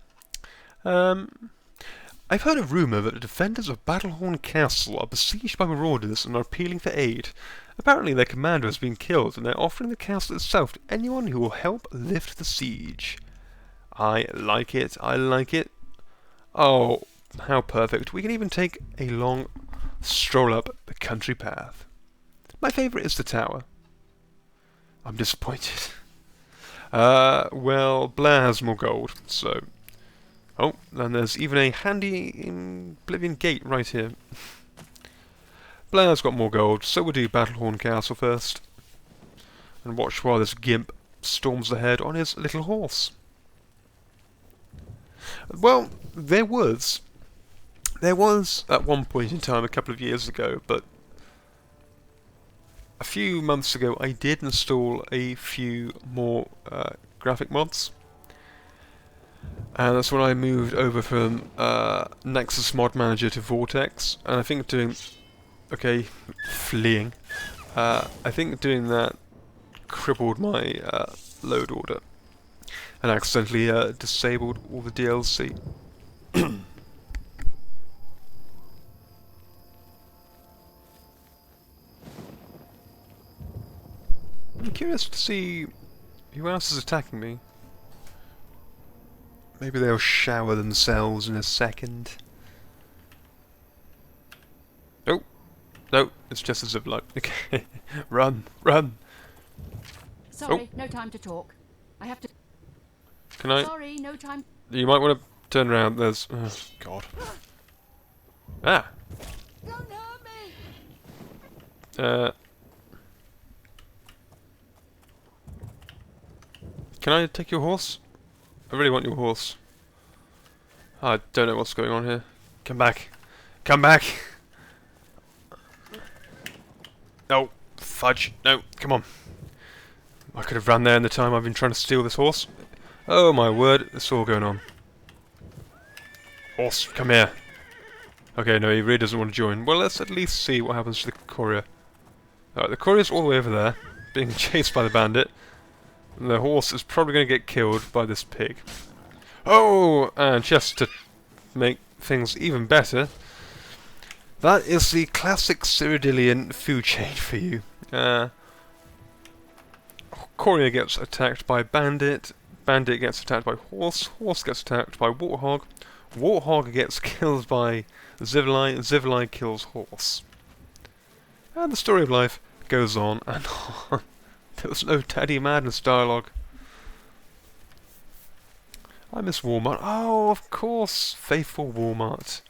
I've heard a rumour that the defenders of Battlehorn Castle are besieged by marauders and are appealing for aid. Apparently their commander has been killed, and they're offering the castle itself to anyone who will help lift the siege. I like it, I like it. Oh, how perfect. We can even take a long stroll up the country path. My favourite is the tower. I'm disappointed. Well, Blair has more gold, so... Oh, and there's even a handy Oblivion gate right here. Blair's got more gold, so we'll do Battlehorn Castle first. And watch while this gimp storms ahead on his little horse. Well, there was at one point in time, a couple of years ago, but a few months ago I did install a few more graphic mods. And that's when I moved over from Nexus Mod Manager to Vortex, and I think fleeing. I think doing that crippled my load order, and accidentally disabled all the DLC. I'm curious to see who else is attacking me. Maybe they'll shower themselves in a second. Oh! No, it's just a zipline. Okay. Run! Run! Sorry, no time to talk. I have to... Can I... Sorry, no time... You might want to turn around. There's... Oh, God. Ah! Don't hurt me! Can I take your horse? I really want your horse. I don't know what's going on here. Come back. Come back! No! Fudge! No! Come on! I could have run there in the time I've been trying to steal this horse. Oh my word, it's all going on. Horse, come here! Okay, no, he really doesn't want to join. Well, let's at least see what happens to the courier. Alright, the courier's all the way over there, being chased by the bandit. And the horse is probably going to get killed by this pig. Oh! And just to make things even better, that is the classic Cyrodiilian food chain for you. Courier gets attacked by bandit, bandit gets attacked by horse, horse gets attacked by warthog, warthog gets killed by Zivili, Zivili kills horse. And the story of life goes on and on. There was no Teddy Madness dialogue. I miss Walmart. Oh, of course, faithful Walmart,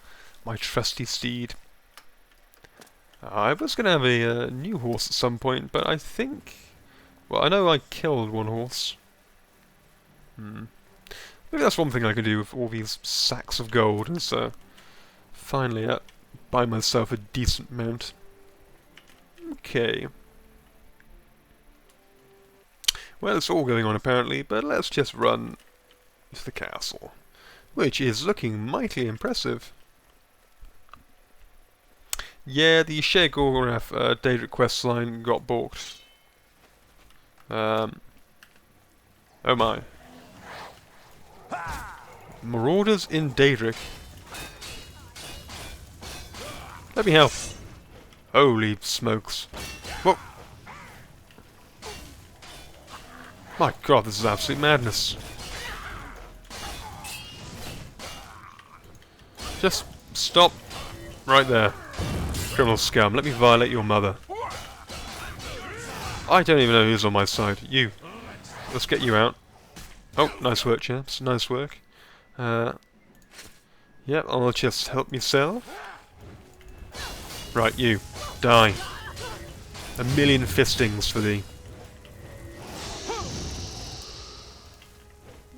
my trusty steed. I was going to have a new horse at some point, but I think... Well, I know I killed one horse. Maybe that's one thing I can do with all these sacks of gold, is finally buy myself a decent mount. Okay. Well, it's all going on apparently, but let's just run to the castle, which is looking mightily impressive. Yeah, the Shellibix Daedric quest line got balked. Oh my. Marauders in Daedric. Let me help. Holy smokes. Whoa. My god, this is absolute madness. Just stop right there. Criminal scum, let me violate your mother. I don't even know who's on my side. You. Let's get you out. Oh, nice work, chaps. Nice work. Yep, I'll just help myself. Right, you. Die. A million fistings for thee.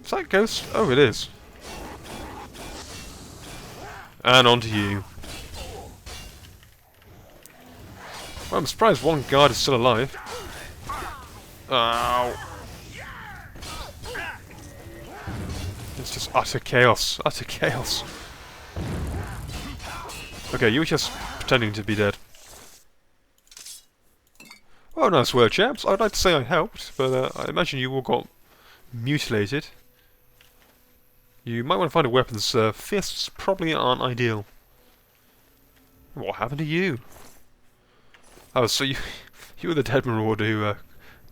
Is that Ghost? Oh, it is. And on to you. Well, I'm surprised one guard is still alive. Ow. It's just utter chaos. Utter chaos. Okay, you were just pretending to be dead. Well, nice work, chaps. I'd like to say I helped, but I imagine you all got mutilated. You might want to find a weapon, sir. Fists probably aren't ideal. What happened to you? Oh, so you you were the dead marauder who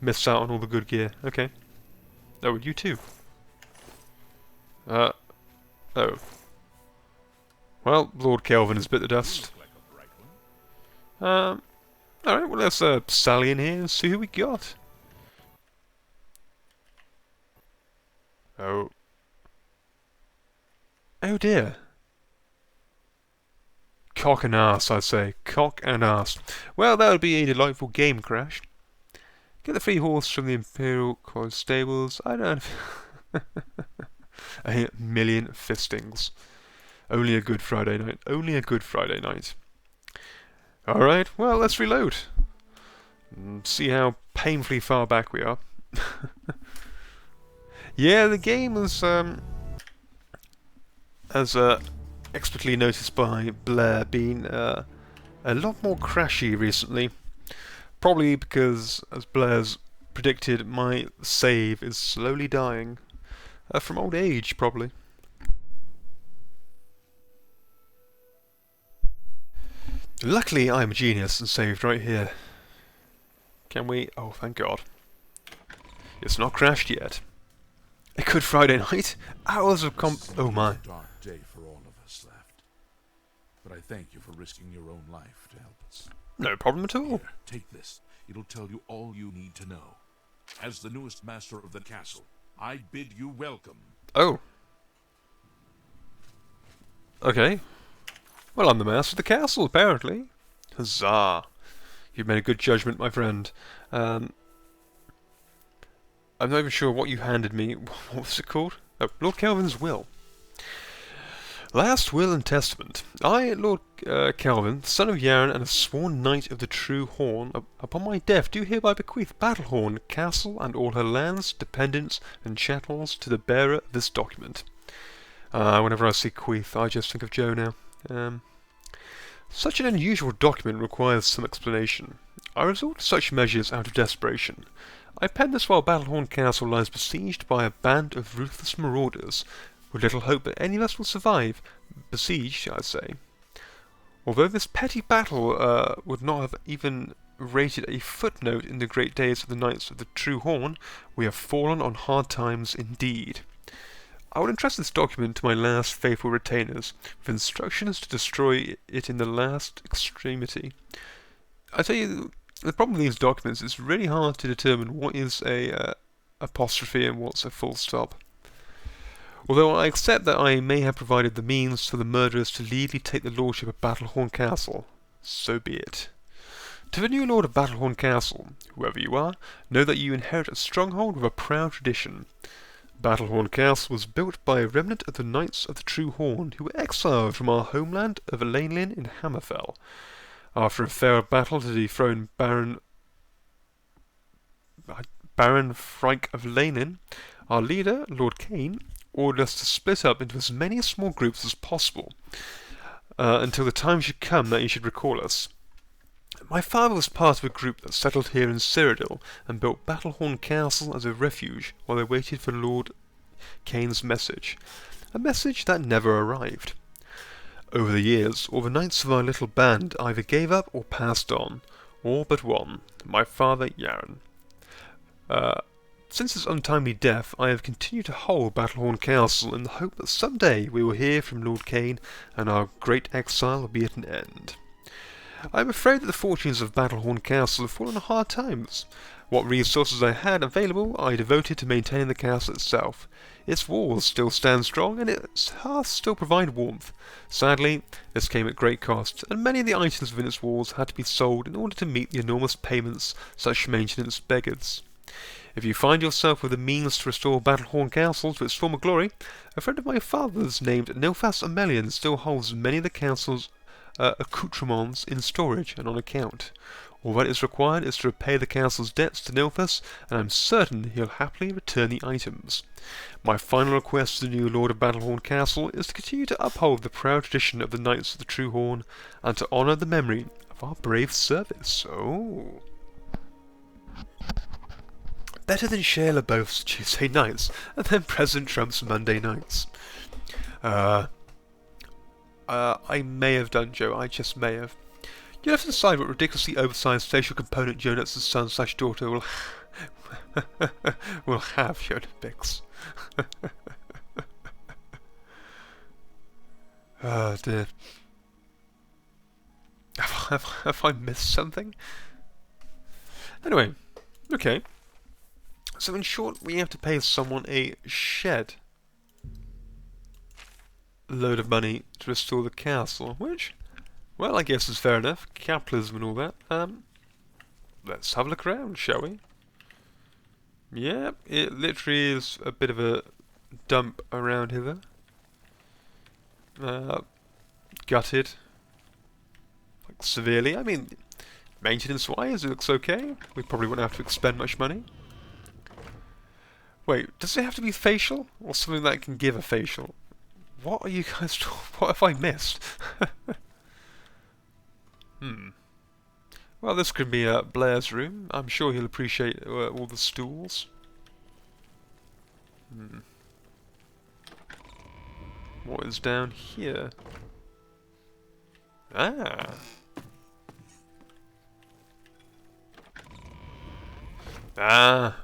missed out on all the good gear. Okay. Oh, you too. Oh. Well, Lord Kelvin has bit the dust. Alright, well let's sally in here and see who we got. Oh. Oh dear. Cock and arse, I say. Cock and arse. Well, that would be a delightful game crash. Get the free horse from the Imperial College stables. I don't know. A million fistings. Only a good Friday night. Only a good Friday night. Alright, well, let's reload. And see how painfully far back we are. Yeah, the game is, as expertly noticed by Blair, been a lot more crashy recently. Probably because, as Blair's predicted, my save is slowly dying. From old age, probably. Luckily, I'm a genius and saved right here. Can we? Oh, thank God. It's not crashed yet. A good Friday night? Hours of oh my. It's a dark day for all of us left. But I thank you for risking your own life to help us. No problem at all. Here, take this. It'll tell you all you need to know. As the newest master of the castle, I bid you welcome. Oh. Okay. Well, I'm the master of the castle, apparently. Huzzah. You've made a good judgment, my friend. I'm not even sure what you handed me. What was it called? Oh, Lord Kelvin's will. Last will and testament. I, Lord Kelvin, son of Yaren and a sworn knight of the True Horn, upon my death do hereby bequeath Battlehorn Castle and all her lands, dependents, and chattels to the bearer of this document. Whenever I see Queeth, I just think of Joe now. Such an unusual document requires some explanation. I resort to such measures out of desperation. I pen this while Battlehorn Castle lies besieged by a band of ruthless marauders, with little hope that any of us will survive. Besieged, I say. Although this petty battle would not have even rated a footnote in the great days of the Knights of the True Horn, we have fallen on hard times indeed. I will entrust this document to my last faithful retainers, with instructions to destroy it in the last extremity. I tell you, the problem with these documents is really hard to determine what is a apostrophe and what's a full stop. Although I accept that I may have provided the means for the murderers to legally take the lordship of Battlehorn Castle, so be it. To the new lord of Battlehorn Castle, whoever you are, know that you inherit a stronghold with a proud tradition. Battlehorn Castle was built by a remnant of the Knights of the True Horn, who were exiled from our homeland of Elainlin in Hammerfell. After a fair battle to dethrone Baron Frank of Elainlin, our leader, Lord Kane, ordered us to split up into as many small groups as possible, until the time should come that he should recall us. My father was part of a group that settled here in Cyrodiil and built Battlehorn Castle as a refuge while they waited for Lord Kane's message, a message that never arrived. Over the years, all the knights of our little band either gave up or passed on, all but one, my father Yaren. Since his untimely death, I have continued to hold Battlehorn Castle in the hope that someday we will hear from Lord Kane and our great exile will be at an end. I am afraid that the fortunes of Battlehorn Castle have fallen on hard times. What resources I had available I devoted to maintaining the castle itself. Its walls still stand strong, and its hearths still provide warmth. Sadly, this came at great cost, and many of the items within its walls had to be sold in order to meet the enormous payments such maintenance beggars. If you find yourself with the means to restore Battlehorn Castle to its former glory, a friend of my father's named Nilfas Amelian still holds many of the castle's accoutrements in storage and on account. All that is required is to repay the castle's debts to Nilfas, and I am certain he'll happily return the items. My final request to the new Lord of Battlehorn Castle is to continue to uphold the proud tradition of the Knights of the True Horn, and to honour the memory of our brave service. Oh. Better than Shellibix Tuesday nights, and then President Trump's Monday nights. I may have done, Joe. I just may have. You have to decide what ridiculously oversized facial component Jonas' son/daughter will will have, Shellibix. Oh dear. Have I missed something? Anyway, okay. So in short, we have to pay someone a shed load of money to restore the castle, which, well, I guess is fair enough. Capitalism and all that. Let's have a look around, shall we? Yeah, it literally is a bit of a dump around here. Gutted. Like, severely. I mean, maintenance-wise, it looks okay. We probably won't have to expend much money. Wait, does it have to be facial? Or something that can give a facial? What are you guys talking? What have I missed? Well, this could be Blair's room. I'm sure he'll appreciate all the stools. What is down here? Ah. Ah.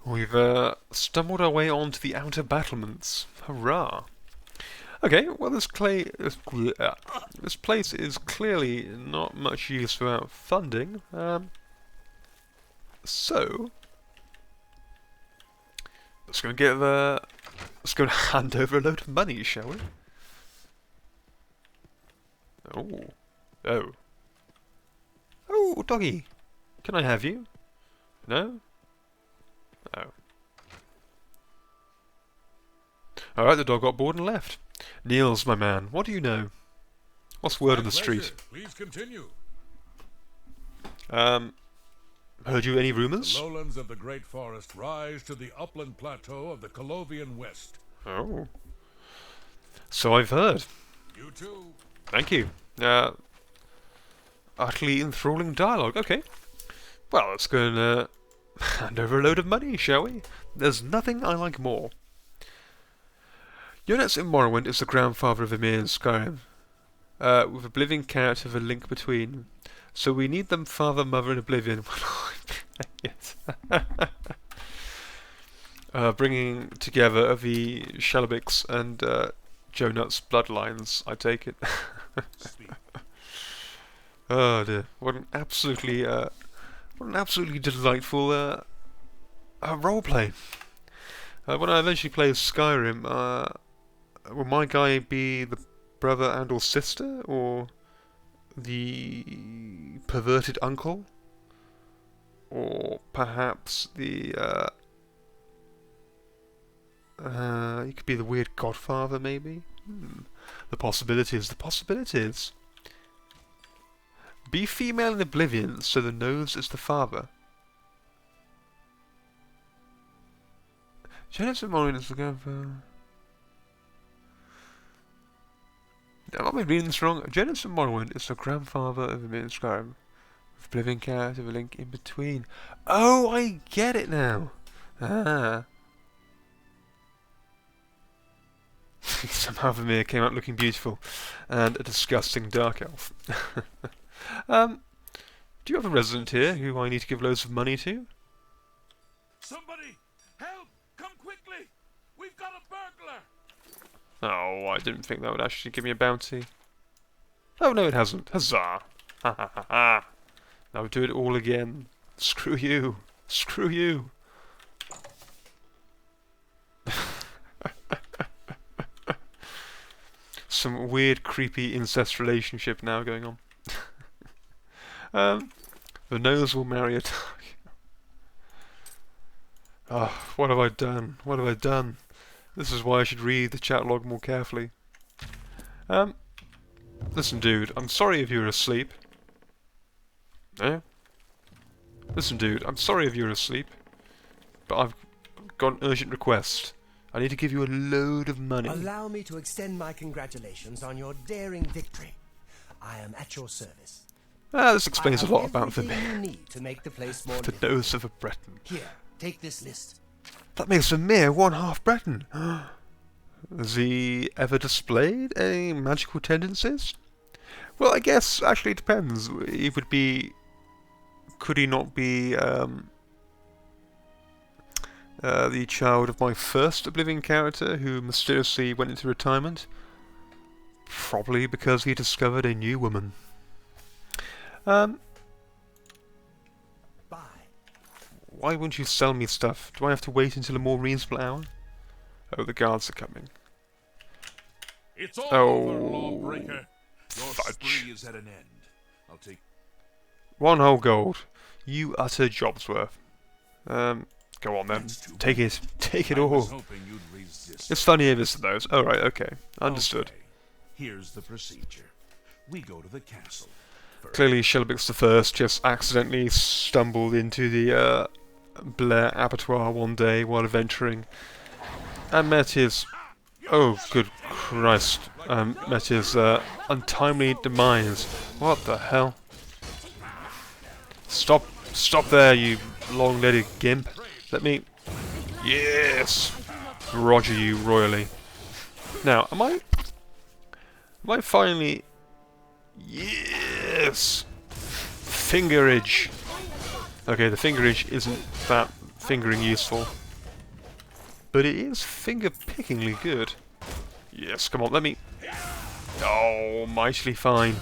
We've stumbled our way onto the outer battlements. Hurrah! Okay, well this place is clearly not much use without funding. So let's go and let's go and hand over a load of money, shall we? Oh, doggy! Can I have you? No? Oh. Alright, the dog got bored and left. Niels, my man, what do you know? What's word on the street? Please continue. Heard you any rumours? The lowlands of the Great Forest rise to the upland plateau of the Colovian West. Oh. So I've heard. You too. Thank you. Utterly enthralling dialogue. Okay. Well, let's go and hand over a load of money, shall we? There's nothing I like more. Jonas in Morrowind is the grandfather of Ymir in Skyrim, with Oblivion character of a link between. So we need them father, mother in Oblivion when I play it. Bringing together the Shellibix and Jonas bloodlines, I take it. Oh dear, what an absolutely delightful roleplay. When I eventually play Skyrim, will my guy be the brother and or sister, or the perverted uncle, or perhaps the he could be the weird godfather, maybe? The possibilities. Be female in Oblivion, so the nose is the father. Jonas and Morrowind is the grandfather. I might be reading this wrong. Jonas and Morrowind is the grandfather of Ymir in Skyrim, with Oblivion character of a link in between. Oh, I get it now. Ah. Somehow Ymir came out looking beautiful, and a disgusting dark elf. Do you have a resident here who I need to give loads of money to? Somebody, help! Come quickly! We've got a burglar! Oh, I didn't think that would actually give me a bounty. Oh no, it hasn't. Huzzah! Ha ha ha ha! Now do it all again. Screw you! Screw you! Some weird, creepy incest relationship now going on. The nose will marry a dog. Oh, what have I done? What have I done? This is why I should read the chat log more carefully. Listen, dude, I'm sorry if you're asleep. No? Listen, dude, I'm sorry if you're asleep, but I've got an urgent request. I need to give you a load of money. Allow me to extend my congratulations on your daring victory. I am at your service. This explains a lot about you need to make the place more the nose of a Breton. Here, take this list. That makes Ymir one half Breton. Has he ever displayed any magical tendencies? Well, I guess actually it depends. He would be. Could he not be the child of my first Oblivion character who mysteriously went into retirement? Probably because he discovered a new woman. Bye. Why won't you sell me stuff? Do I have to wait until a more reasonable hour? Oh, the guards are coming. It's all Oh, over, lawbreaker. Your fudge. spree is at an end. I'll take 1 whole gold. You utter job's worth. Go on then. That's too Take bad. it. Take it I was all. hoping you'd resist. It's funny if it's those. Oh, right, okay. Understood. Okay. Here's the procedure. We go to the castle. First. Clearly, Shellibix the First just accidentally stumbled into the Blair abattoir one day while adventuring and met his... Oh, good Christ. Met his untimely demise. What the hell? Stop there, you long-legged gimp. Let me... Yes! Roger you royally. Now, am I finally... Yes! Fingerage! Okay, the fingerage isn't that fingering useful. But it is finger-pickingly good. Yes, come on, let me... Oh, mightily fine.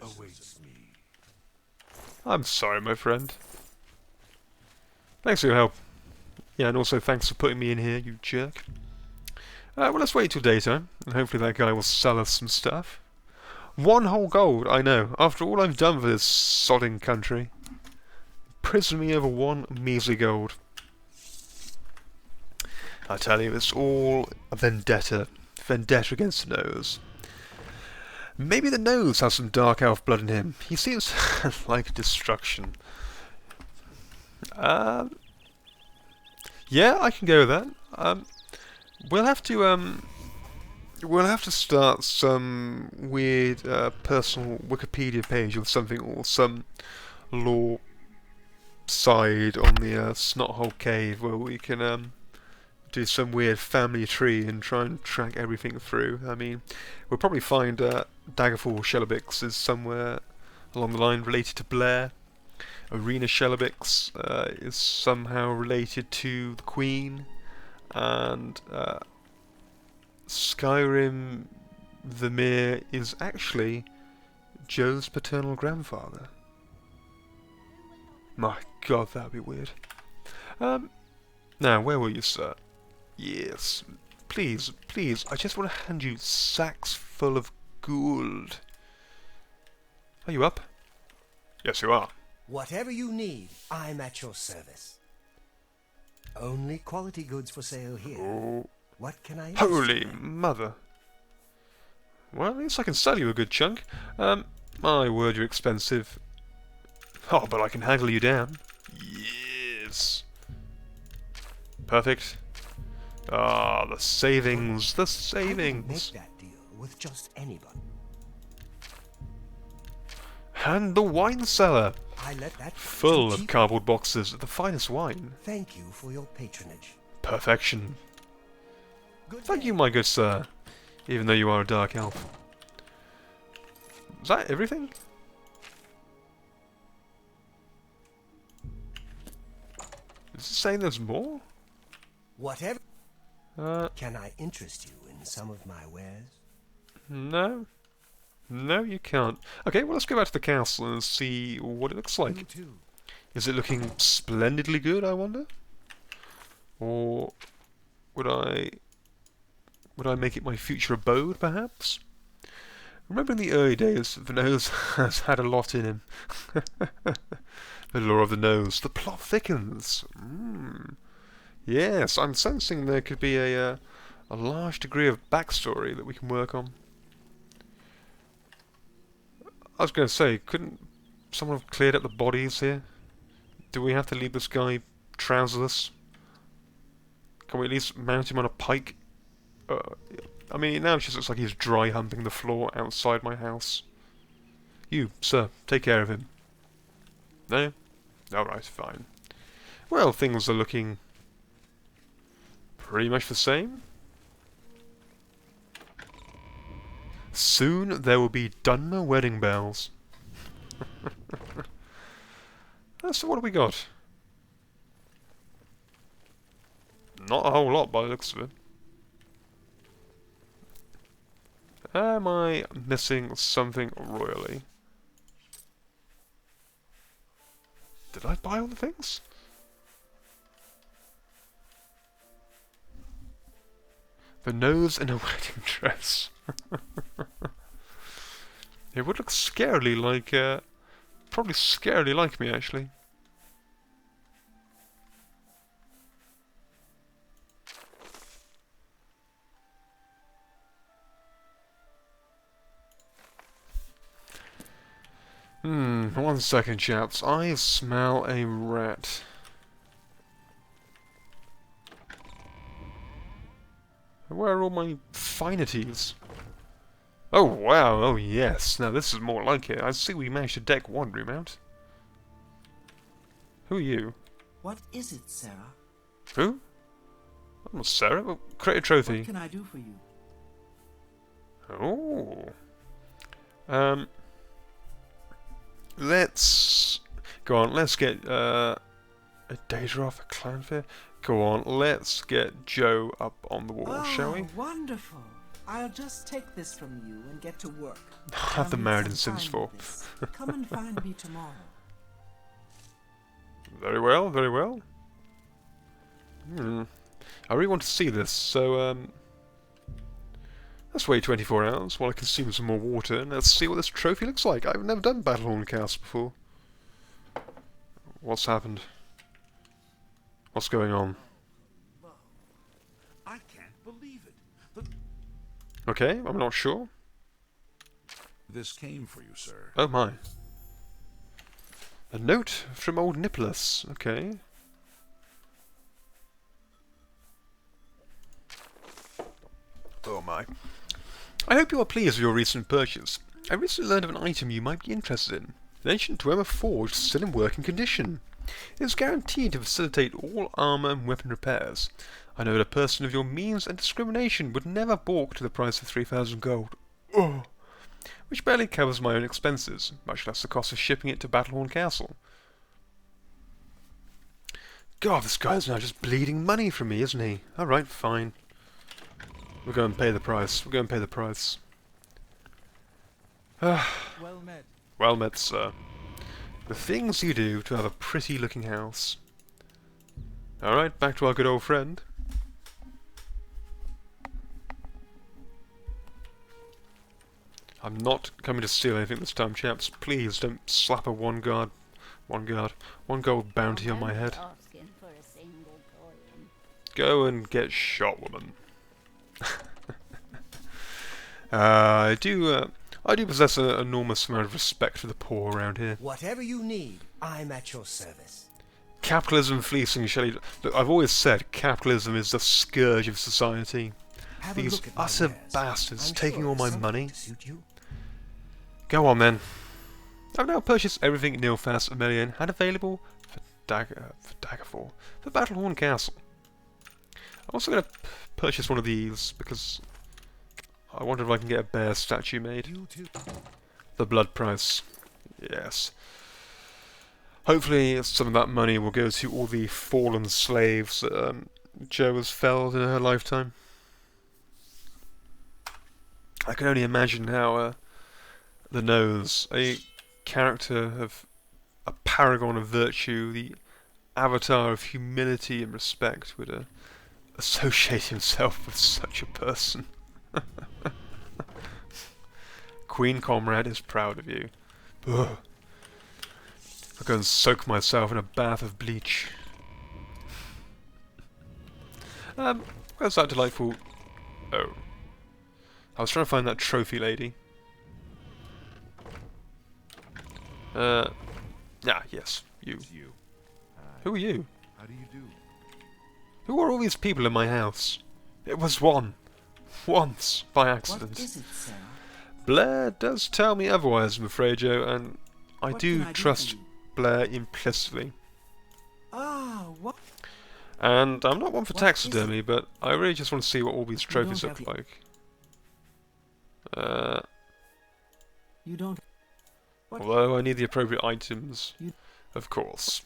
Awaits me. I'm sorry, my friend. Thanks for your help. Yeah, and also thanks for putting me in here, you jerk. Well, let's wait till daytime, and hopefully that guy will sell us some stuff. 1 whole gold, I know, after all I've done for this sodding country. Prison me over 1 measly gold. I tell you, it's all a vendetta. Vendetta against the Nose. Maybe the Nose has some dark elf blood in him. He seems like destruction. Yeah, I can go with that. We'll have to start some weird personal Wikipedia page or something, or some lore side on the Snothole Cave where we can do some weird family tree and try and track everything through. I mean, we'll probably find Daggerfall Shellibix is somewhere along the line related to Blair. Arena Shellibix is somehow related to the Queen, and Skyrim Vermeer is actually Joe's paternal grandfather. My God, that'd be weird. Now, where were you, sir? Yes, please, please, I just want to hand you sacks full of gold. Are you up? Yes, you are. Whatever you need, I'm at your service. Only quality goods for sale here. Oh. What can I... Holy mother. Well, at least I can sell you a good chunk. My word, you're expensive. Oh, but I can haggle you down. Yes. Perfect. Ah, the savings, the I can savings. make that deal with just anybody. And the wine cellar, I let that full too of cheap. cardboard boxes of the finest wine. Thank you for your patronage. Perfection. Good Thank day. you, my good sir, even though you are a dark elf. Is that everything? Is it saying there's more? Whatever. Uh, Can I interest you in some of my wares? no. No, you can't. Okay, well, let's go back to the castle and see what it looks like. You too. Is it looking splendidly good, I wonder? Or would I make it my future abode, perhaps? Remember in the early days, the Nose has had a lot in him. The lore of the Nose. The plot thickens. Yes, I'm sensing there could be a large degree of backstory that we can work on. I was going to say, couldn't someone have cleared up the bodies here? Do we have to leave this guy trouserless? Can we at least mount him on a pike? I mean, now it just looks like he's dry humping the floor outside my house. You, sir, take care of him. No? Alright, fine. Well, things are looking pretty much the same. Soon there will be Dunmer wedding bells. So what have we got? Not a whole lot by the looks of it. Am I missing something royally? Did I buy all the things? The nose in a wedding dress. It would look scarily like, probably scarily like me actually. One second, chaps. I smell a rat. Where are all my finities? Oh, wow. Oh, yes. Now, this is more like it. I see we managed to deck one room out. Who are you? What is it, Sarah? Who? I'm not Sarah. Well, create a trophy. What can I do for you? Oh. Let's go on. Let's get a data off a clan fair. Go on. Let's get Joe up on the wall, shall we? Wonderful! I'll just take this from you and get to work. Have the married in Sims 4. Come and find me tomorrow. Very well. Very well. I really want to see this, so let's wait 24 hours while I consume some more water and let's see what this trophy looks like. I've never done Battlehorn Castle before. What's happened? What's going on? I can't believe it. Okay, I'm not sure. This came for you, sir. Oh my. A note from old Nicholas. Okay. Oh my. I hope you are pleased with your recent purchase. I recently learned of an item you might be interested in. An ancient Dwemer forge still in working condition. It is guaranteed to facilitate all armor and weapon repairs. I know that a person of your means and discrimination would never balk to the price of 3,000 gold. Oh! Which barely covers my own expenses, much less the cost of shipping it to Battlehorn Castle. God, this guy's now just bleeding money from me, isn't he? Alright, fine. We'll go and pay the price. We'll go and pay the price. Well met. Well met, sir. The things you do to have a pretty looking house. Alright, back to our good old friend. I'm not coming to steal anything this time, chaps. Please don't slap a one gold bounty on my head. Go and get shot, woman. I do possess an enormous amount of respect for the poor around here. Whatever you need, I'm at your service. Capitalism fleecing Shelley. Look, I've always said capitalism is the scourge of society. These utter bastards taking all my money. Go on then. I've now purchased everything Nilfast Aemelian had available for Daggerfall, for Battlehorn Castle. I'm also going to purchase one of these because I wonder if I can get a bear statue made. The blood price. Yes. Hopefully some of that money will go to all the fallen slaves that Jo has felled in her lifetime. I can only imagine how the Nose, a character of a paragon of virtue, the avatar of humility and respect, would associate himself with such a person. Queen Comrade is proud of you. Ugh. I'll go and soak myself in a bath of bleach. Where's that delightful... Oh. I was trying to find that trophy lady. Yes, you. Who are you? How do you do? Who are all these people in my house? It was one. Once, by accident. What is it, Sarah? Blair does tell me otherwise, I'm afraid, Joe, and I do trust Blair implicitly. What? And I'm not one for taxidermy, but I really just want to see what all these trophies look like. You don't... What? Although I need the appropriate items, of course.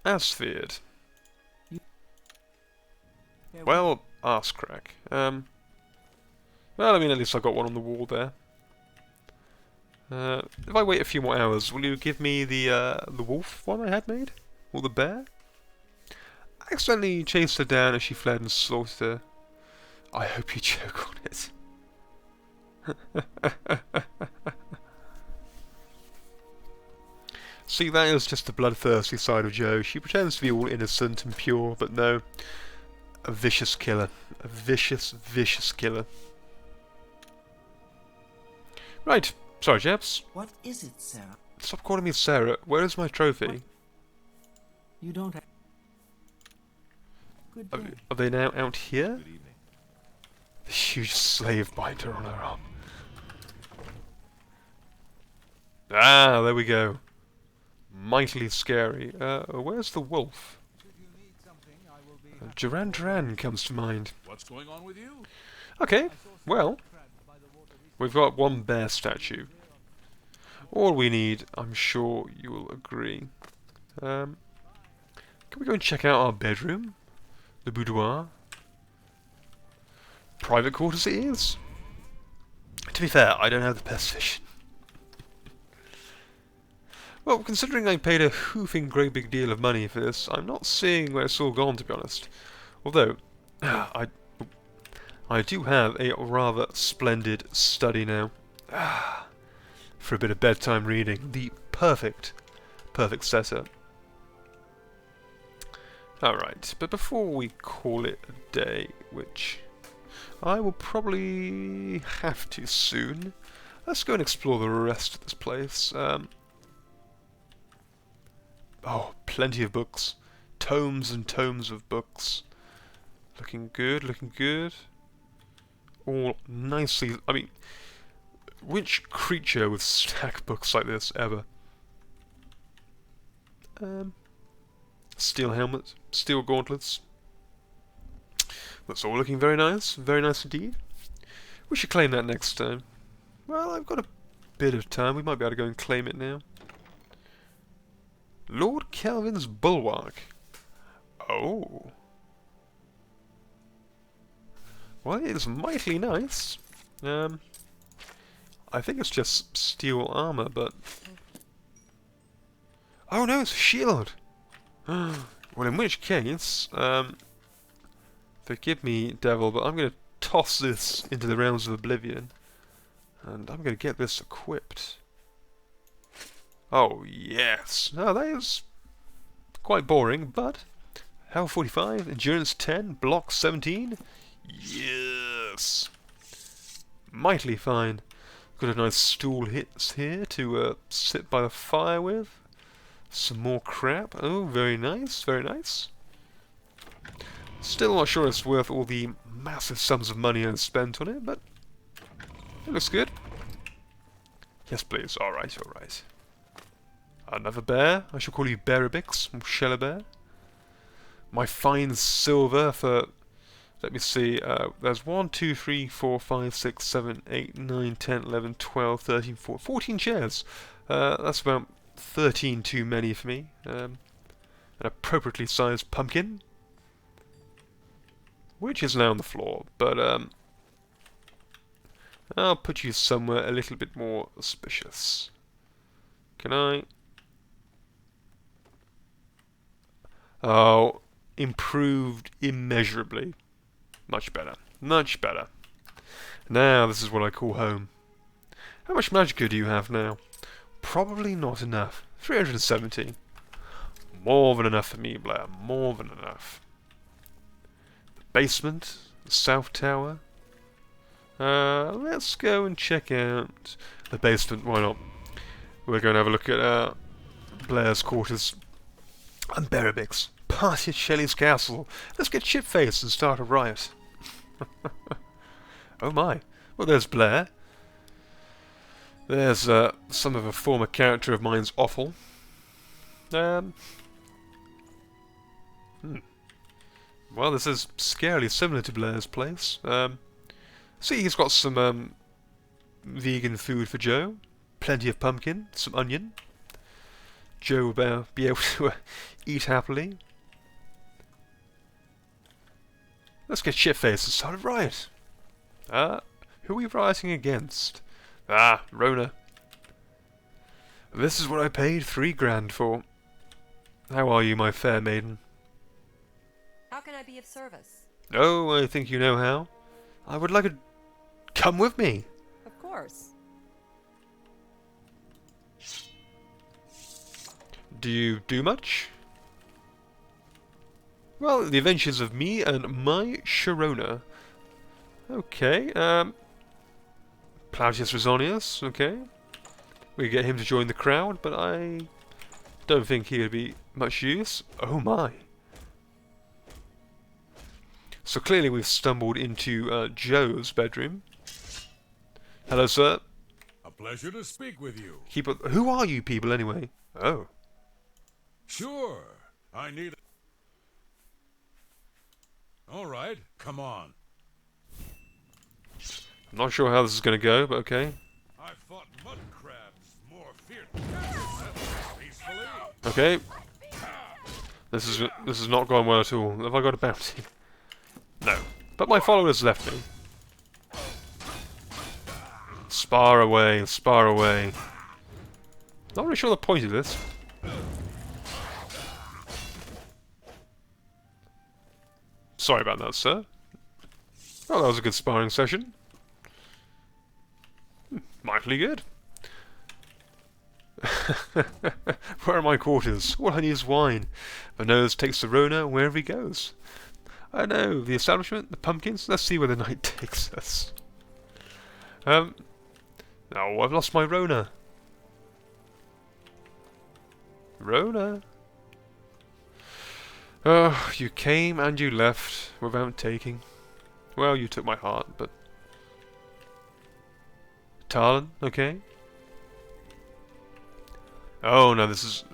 As feared. Well, arse crack. Well, I mean, at least I got one on the wall there. If I wait a few more hours, will you give me the wolf one I had made? Or the bear? I accidentally chased her down as she fled and slaughtered her. I hope you choke on it. See, that is just the bloodthirsty side of Jo. She pretends to be all innocent and pure, but no. A vicious killer. A vicious, vicious killer. Right. Sorry, chaps. What is it, Sarah? Stop calling me Sarah. Where is my trophy? What? You don't have... Good day. Are they now out here? Good evening. The huge slave binder on her arm. Ah, there we go. Mightily scary. Where's the wolf? Duran Duran comes to mind. What's going on with you? Okay, well, we've got one bear statue. All we need, I'm sure you will agree. Can we go and check out our bedroom? The boudoir? Private quarters it is. To be fair, I don't have the best vision. Well, considering I paid a hoofing great big deal of money for this, I'm not seeing where it's all gone, to be honest. Although, I do have a rather splendid study now. For a bit of bedtime reading. The perfect setup. Alright, but before we call it a day, which I will probably have to soon, let's go and explore the rest of this place. Oh, plenty of books. Tomes and tomes of books. Looking good, looking good. All nicely... I mean, which creature would stack books like this, ever? Steel helmet, steel gauntlets. That's all looking very nice indeed. We should claim that next time. Well, I've got a bit of time, we might be able to go and claim it now. Lord Kelvin's Bulwark. Oh. Well, it is mightily nice. I think it's just steel armor, but... Oh no, it's a shield! Well, in which case, forgive me, devil, but I'm going to toss this into the realms of Oblivion. And I'm going to get this equipped. Oh, yes. Now, that is quite boring, but... Health 45, Endurance 10, Block 17. Yes! Mightily fine. Got a nice stool here to sit by the fire with. Some more crap. Oh, very nice, very nice. Still not sure it's worth all the massive sums of money I've spent on it, but it looks good. Yes, please. Alright, alright. Another bear. I shall call you Shellibix, or Shellibix. My fine silver for... Let me see, there's 1, 2, 3, 4, 5, 6, 7, 8, 9, 10, 11, 12, 13, 14 chairs. That's about 13 too many for me. An appropriately sized pumpkin. Which is now on the floor, but I'll put you somewhere a little bit more auspicious. Can I? Oh, improved immeasurably. Much better. Much better. Now, this is what I call home. How much magicka do you have now? Probably not enough. 370. More than enough for me, Blair. More than enough. The basement. The south tower. Let's go and check out the basement. Why not? We're going to have a look at Blair's quarters. I'm Shellibix. Party at Shelley's castle. Let's get shit-faced and start a riot. Oh my. Well, there's Blair. There's some of a former character of mine's offal. Well, this is scarily similar to Blair's place. See, he's got some vegan food for Jo. plenty of pumpkin, some onion. Joe will be able to eat happily. Let's get shit-faced and start a riot. Who are we rioting against? Rona. This is what I paid 3 grand for. How are you, my fair maiden? How can I be of service? Oh, I think you know how. I would like to come with me. Of course. Do you do much? Well, the adventures of me and my Sharona. Okay, Plautius Rosonius, okay. We get him to join the crowd, but I don't think he would be much use. Oh my. So clearly we've stumbled into Joe's bedroom. Hello, sir. A pleasure to speak with you. Who are you people anyway? Oh. Sure. I need... All right, come on. I'm not sure how this is going to go, but okay. I fought mud crabs more fierce peacefully. Okay. This is not going well at all. Have I got a bounty? No. But my followers left me. Spar away, spar away. Not really sure the point of this. Sorry about that, sir. Well, that was a good sparring session. Mightily good. Where are my quarters? All I need is wine. My nose takes the Rona wherever he goes. I know, the establishment, the pumpkins, let's see where the night takes us. Oh, I've lost my Rona. Rona? Oh, you came and you left without taking. Well, you took my heart, but... Talon, okay. Oh, no, this is...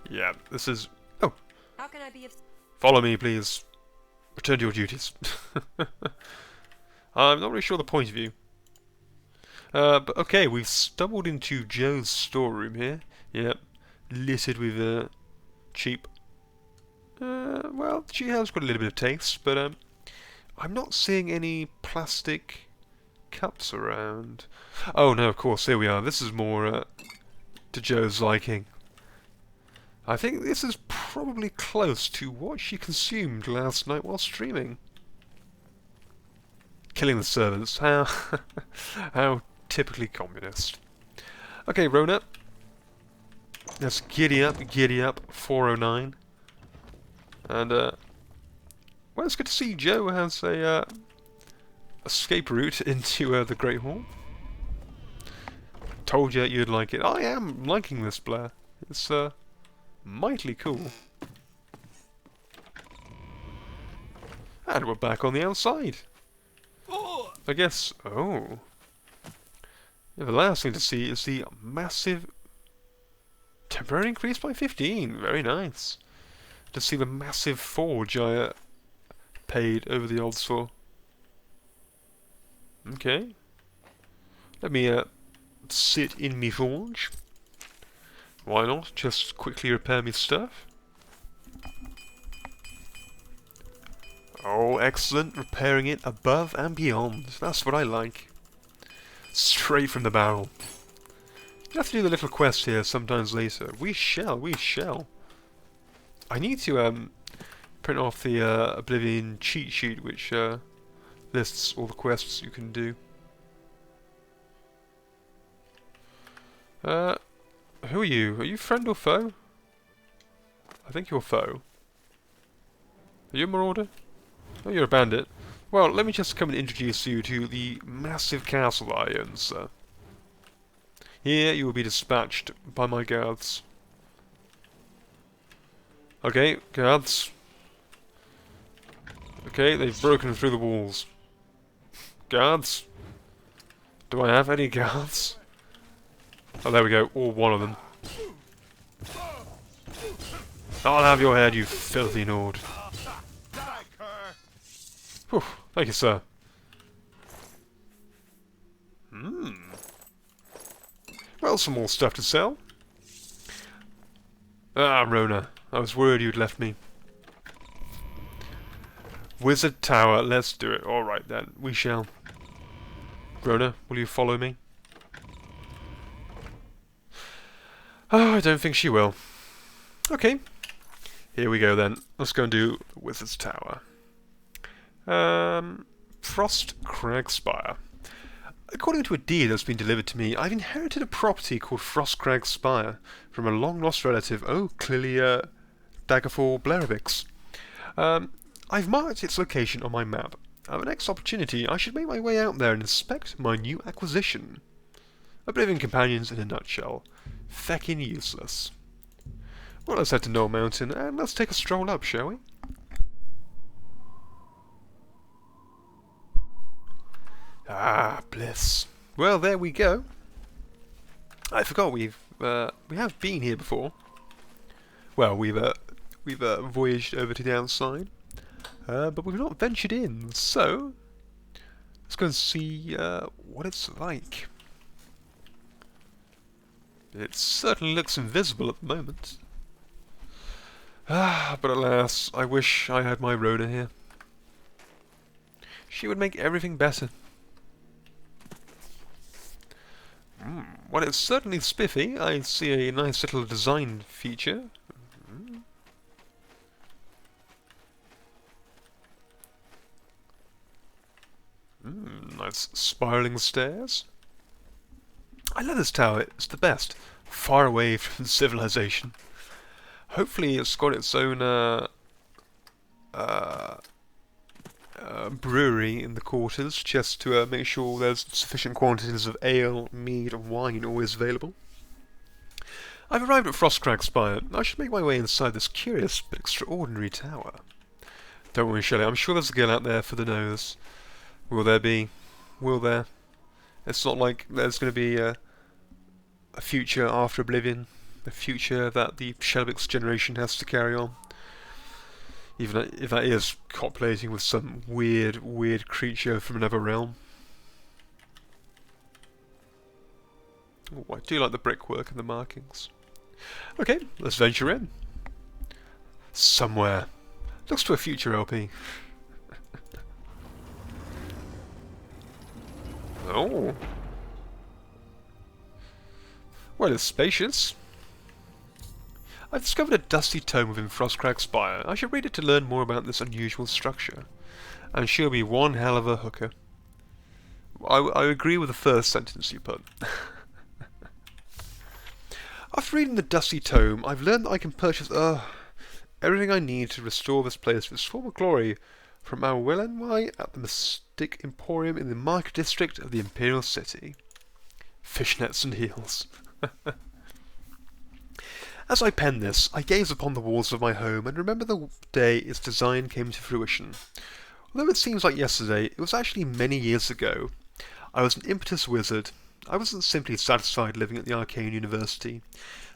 Yeah, this is... Oh! How can I be of... Follow me, please. Return to your duties. I'm not really sure the point of you. But okay, we've stumbled into Joe's storeroom here. Yep. Littered with, cheap... well, she has got a little bit of taste, but, I'm not seeing any plastic cups around. Oh, no, of course, here we are. This is more, to Joe's liking. I think this is probably close to what she consumed last night while streaming. Killing the servants. How... how typically communist. Okay, Rona. Let's giddy up, 409. And, well, it's good to see Joe has a, escape route into, the Great Hall. Told you you'd like it. I am liking this, Blair. It's, mightily cool. And we're back on the outside. I guess... Oh. Yeah, the last thing to see is the massive... Temporary increase by 15. Very nice. To see the massive forge I paid over the odds for. Okay. Let me sit in me forge. Why not? Just quickly repair me stuff. Oh, excellent. Repairing it above and beyond. That's what I like. Straight from the barrel. You have to do the little quest here sometimes later. We shall. I need to print off the Oblivion cheat sheet which lists all the quests you can do. Who are you? Are you friend or foe? I think you're foe. Are you a marauder? Oh, you're a bandit. Well, let me just come and introduce you to the massive castle I own, sir. Here you will be dispatched by my guards. Okay, guards. Okay, they've broken through the walls. Guards? Do I have any guards? Oh, there we go. All one of them. I'll have your head, you filthy Nord. Whew, thank you, sir. Well, Well, some more stuff to sell. Ah, Rona, I was worried you'd left me. Wizard Tower, let's do it. Alright then, we shall. Rona, will you follow me? Oh, I don't think she will. Okay, here we go then. Let's go and do Wizard's Tower. Frost Crag Spire. According to a deed that's been delivered to me, I've inherited a property called Frost Crag Spire from a long-lost relative, clearly Daggerfall Bleribix. I've marked its location on my map. At the next opportunity, I should make my way out there and inspect my new acquisition. Oblivion companions in a nutshell. Feckin' useless. Well, let's head to Knoll Mountain and let's take a stroll up, shall we? Ah, bliss. Well, there we go. I forgot we have been here before. Well, we've voyaged over to the outside, but we've not ventured in. So let's go and see what it's like. It certainly looks invisible at the moment. Ah, but alas, I wish I had my Rhoda here. She would make everything better. Well, it's certainly spiffy. I see a nice little design feature. Nice spiralling stairs. I love this tower. It's the best. Far away from civilization. Hopefully it's got its own brewery in the quarters, just to make sure there's sufficient quantities of ale, mead and wine always available. I've arrived at Frostcrag Spire. I should make my way inside this curious but extraordinary tower. Don't worry, Shelley, I'm sure there's a girl out there for the nose. Will there be? Will there? It's not like there's going to be a future after Oblivion, a future that the Shellibix generation has to carry on. Even if that is copulating with some weird creature from another realm. Oh, I do like the brickwork and the markings. Okay, let's venture in. Somewhere. Looks to a future LP. Oh. Well, it's spacious. I've discovered a dusty tome within Frostcrag Spire. I should read it to learn more about this unusual structure. And she'll be one hell of a hooker. I agree with the first sentence you put. After reading the dusty tome, I've learned that I can purchase everything I need to restore this place to its former glory from our Wellenwai at the Mystic Emporium in the Market District of the Imperial City. Fishnets and heels. As I pen this, I gaze upon the walls of my home and remember the day its design came to fruition. Although it seems like yesterday, it was actually many years ago. I was an impetus wizard. I wasn't simply satisfied living at the Arcane University.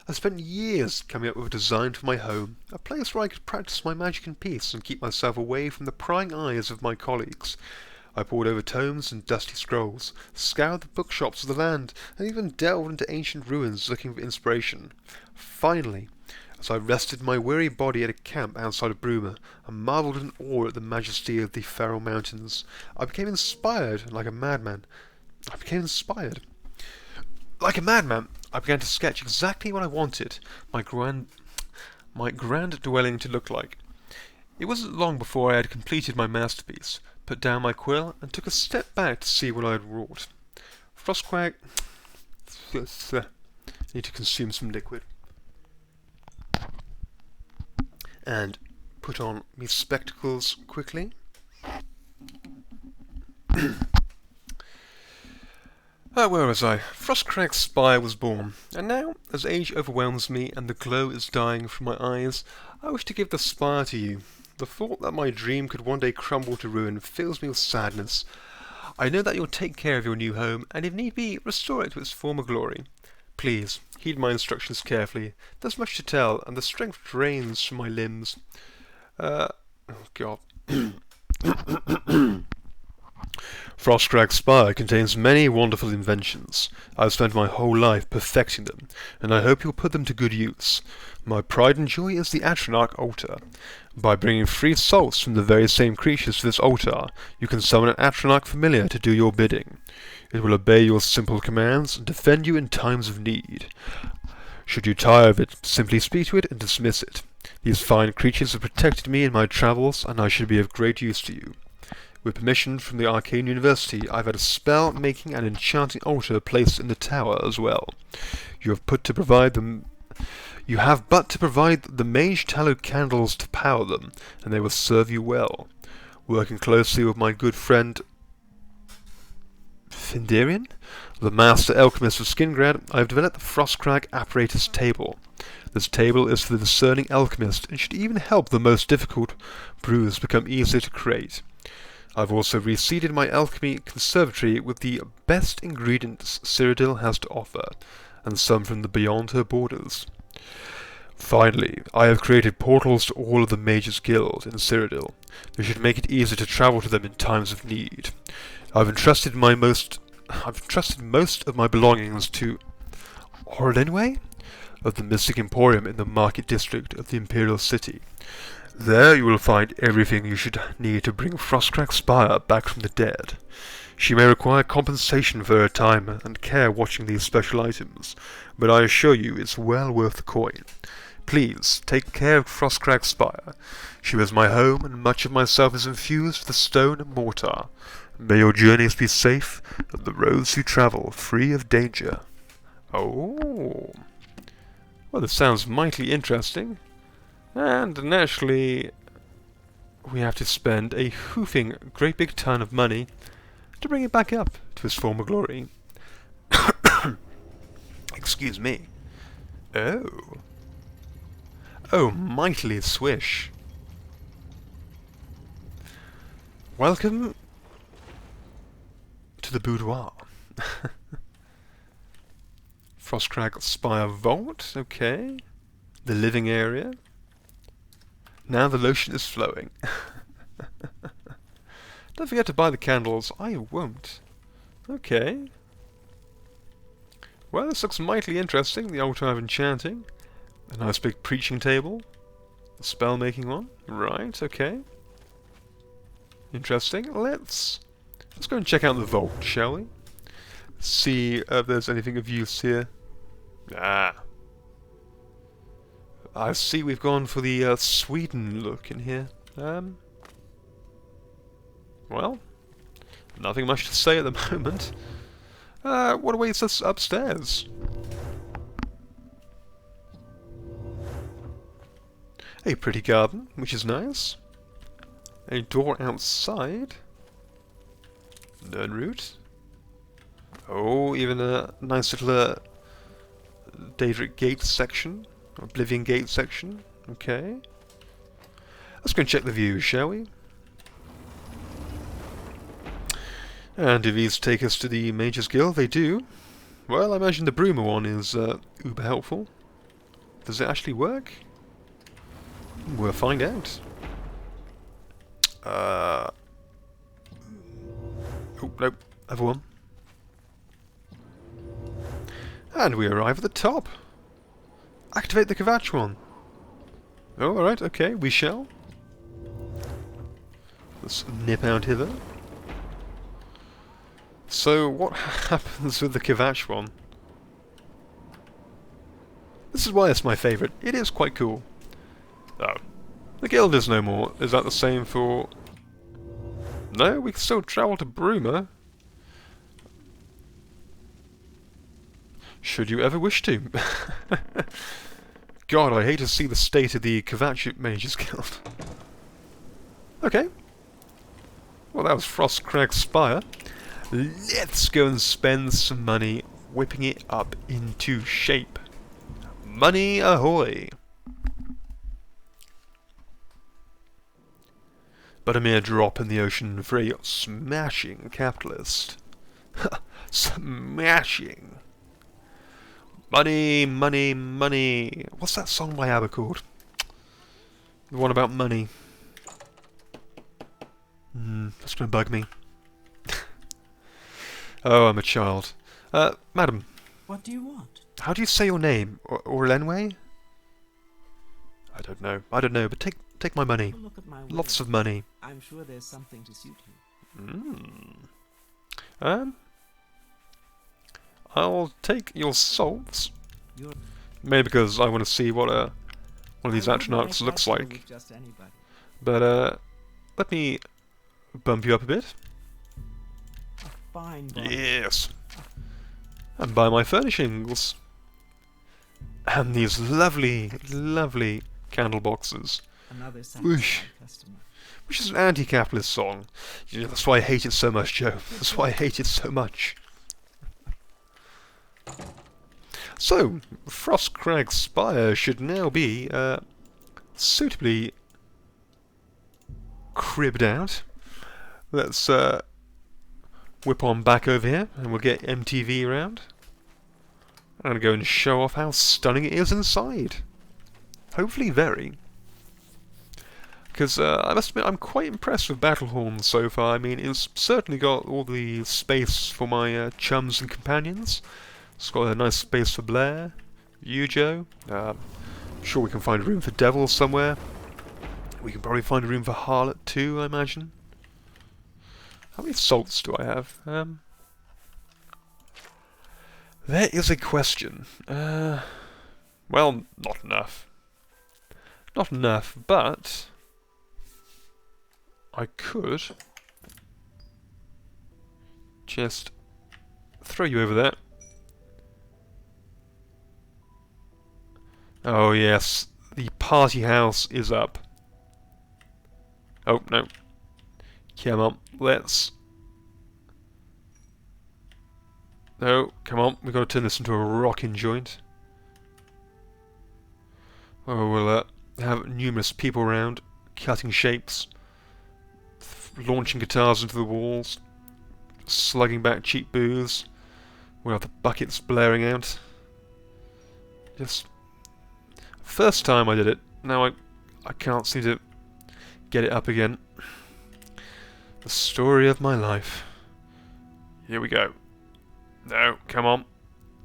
I spent years coming up with a design for my home, a place where I could practice my magic in peace and keep myself away from the prying eyes of my colleagues. I pored over tomes and dusty scrolls, scoured the bookshops of the land, and even delved into ancient ruins looking for inspiration. Finally, as I rested my weary body at a camp outside of Bruma, and marvelled in awe at the majesty of the Feral Mountains, I became inspired like a madman. I began to sketch exactly what I wanted my grand dwelling to look like. It wasn't long before I had completed my masterpiece, put down my quill, and took a step back to see what I had wrought. Frostquag... need to consume some liquid. And put on me spectacles quickly. Where was I? Frostcrag Spire was born, and now, as age overwhelms me and the glow is dying from my eyes, I wish to give the spire to you. The thought that my dream could one day crumble to ruin fills me with sadness. I know that you'll take care of your new home, and if need be, restore it to its former glory. Please, heed my instructions carefully. There's much to tell, and the strength drains from my limbs. Oh God. Frostcrag Spire contains many wonderful inventions. I've spent my whole life perfecting them, and I hope you'll put them to good use. My pride and joy is the Atronach altar. By bringing free souls from the very same creatures to this altar, you can summon an Atronach familiar to do your bidding. It will obey your simple commands and defend you in times of need. Should you tire of it, simply speak to it and dismiss it. These fine creatures have protected me in my travels, and I should be of great use to you. With permission from the Arcane University, I've had a spell-making and enchanting altar placed in the tower as well. You have but to provide the mage tallow candles to power them, and they will serve you well. Working closely with my good friend Findarian, the master alchemist of Skingrad, I have developed the Frostcrag apparatus table. This table is for the discerning alchemist, and should even help the most difficult brews become easier to create. I've also reseeded my alchemy conservatory with the best ingredients Cyrodiil has to offer, and some from the beyond her borders. Finally, I have created portals to all of the mages' guilds in Cyrodiil. They should make it easier to travel to them in times of need. I've entrusted most of my belongings to Orlenway of the Mystic Emporium in the market district of the Imperial City. There you will find everything you should need to bring Frostcrag Spire back from the dead. She may require compensation for her time and care watching these special items, but I assure you it's well worth the coin. Please, take care of Frostcrag Spire. She was my home, and much of myself is infused with the stone and mortar. May your journeys be safe, and the roads you travel free of danger. Oh. Well, this sounds mightily interesting. And naturally, we have to spend a hoofing great big ton of money to bring it back up to its former glory. Excuse me. Oh. Oh, mightily swish. Welcome to the boudoir. Frostcrag Spire Vault, okay. The living area. Now the lotion is flowing. Don't forget to buy the candles. I won't. Okay. Well, this looks mightily interesting. The altar of enchanting. A nice big preaching table. The spell-making one. Right, okay. Interesting. Let's go and check out the vault, shall we? See if there's anything of use here. Ah. I see we've gone for the Sweden look in here. Well, nothing much to say at the moment. What awaits us upstairs? A pretty garden, which is nice. A door outside. Nernroot. Oh, even a nice little Daedric Gate section. Oblivion Gate section. Okay. Let's go and check the views, shall we? And do these take us to the Mages Guild? They do. Well, I imagine the Broomer one is uber helpful. Does it actually work? We'll find out. Oh, nope. Other one. And we arrive at the top. Activate the Kvatch one. Oh, alright, okay, we shall. Let's nip out hither. So, what happens with the Kvatch one? This is why it's my favourite. It is quite cool. Oh. The guild is no more. Is that the same for... No, we can still travel to Broomer. Should you ever wish to. God, I hate to see the state of the Kvatch Mages Guild. Okay. Well, that was Frostcrag Spire. Let's go and spend some money whipping it up into shape. Money ahoy! But a mere drop in the ocean for a smashing capitalist. Smashing! Money, money, money. What's that song by ABBA called? The one about money. That's gonna bug me. Oh, I'm a child. Madam, What do you want? how do you say your name? Orlenway? I don't know. I don't know, but take my money. Have a look at my Lots wares. of money. I'm sure there's something to suit you. I'll take your salts. You're Maybe because I want to see what one of these I wouldn't Atronachs make looks that deal like. with just anybody. But let me bump you up a bit. Fine, boy. Yes. And buy my furnishings. And these lovely, lovely candle boxes. Another Whoosh. satisfied customer. Which is an anti-capitalist song. Yeah, that's why I hate it so much, Joe. That's why I hate it so much. So, Frostcrag Spire should now be suitably cribbed out. Let's whip on back over here and we'll get MTV around. And go and show off how stunning it is inside. Hopefully very. Because I must admit I'm quite impressed with Battlehorn so far. I mean, it's certainly got all the space for my chums and companions. It's got a nice space for Blair, you, Joe. I'm sure we can find room for Devil somewhere. We can probably find room for Harlot too, I imagine. How many salts do I have? There is a question. Well, not enough. Not enough, but I could just throw you over there. Oh yes, the party house is up. Oh no. Come on, let's... No, come on, we've got to turn this into a rocking joint. Oh, we'll have numerous people around, cutting shapes, launching guitars into the walls, slugging back cheap booze. We'll have the buckets blaring out. Just... First time I did it, now I can't seem to get it up again. The story of my life. Here we go. No, come on.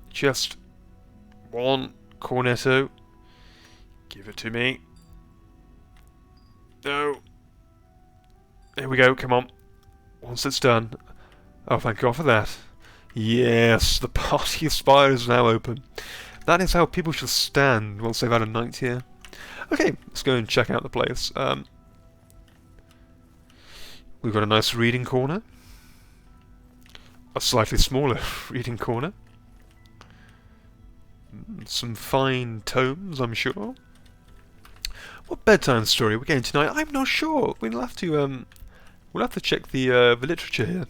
Just one cornetto. Give it to me. No. Here we go, come on. Once it's done. Oh, thank God for that. Yes, the party spire is now open. That is how people should stand once they've had a night here. Okay, let's go and check out the place. We've got a nice reading corner. A slightly smaller reading corner. Some fine tomes, I'm sure. What bedtime story are we getting tonight? I'm not sure. We'll have to check the literature here.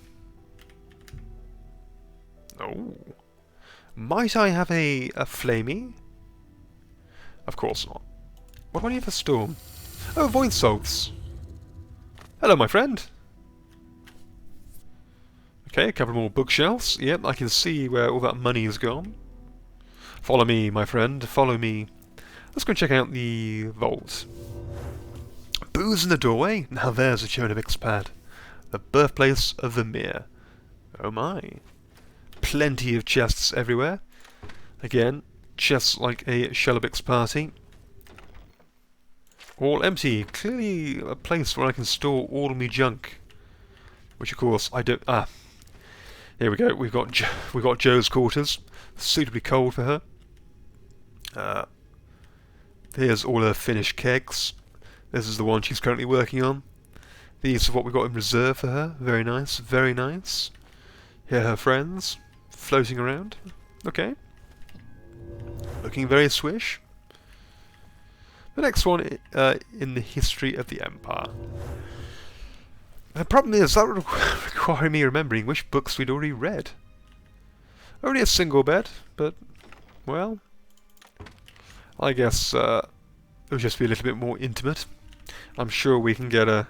Oh. Might I have a flamey? Of course not. What do I need for storm? Oh, void salts. Hello, my friend. Okay, a couple more bookshelves. Yep, I can see where all that money has gone. Follow me, my friend. Follow me. Let's go check out the vault. Booze in the doorway? Now there's a Shellibix pad. The birthplace of the mere. Oh my. Plenty of chests everywhere. Again, chests like a Shellibix party. All empty. Clearly a place where I can store all of my junk. Which of course I don't... Ah. Here we go. We've got Joe's quarters. Suitably cold for her. Here's all her finished kegs. This is the one she's currently working on. These are what we've got in reserve for her. Very nice. Very nice. Here are her friends. Floating around. Okay. Looking very swish. The next one in the history of the Empire. The problem is that would require me remembering which books we'd already read. Only a single bed, but, well, I guess it would just be a little bit more intimate. I'm sure we can get a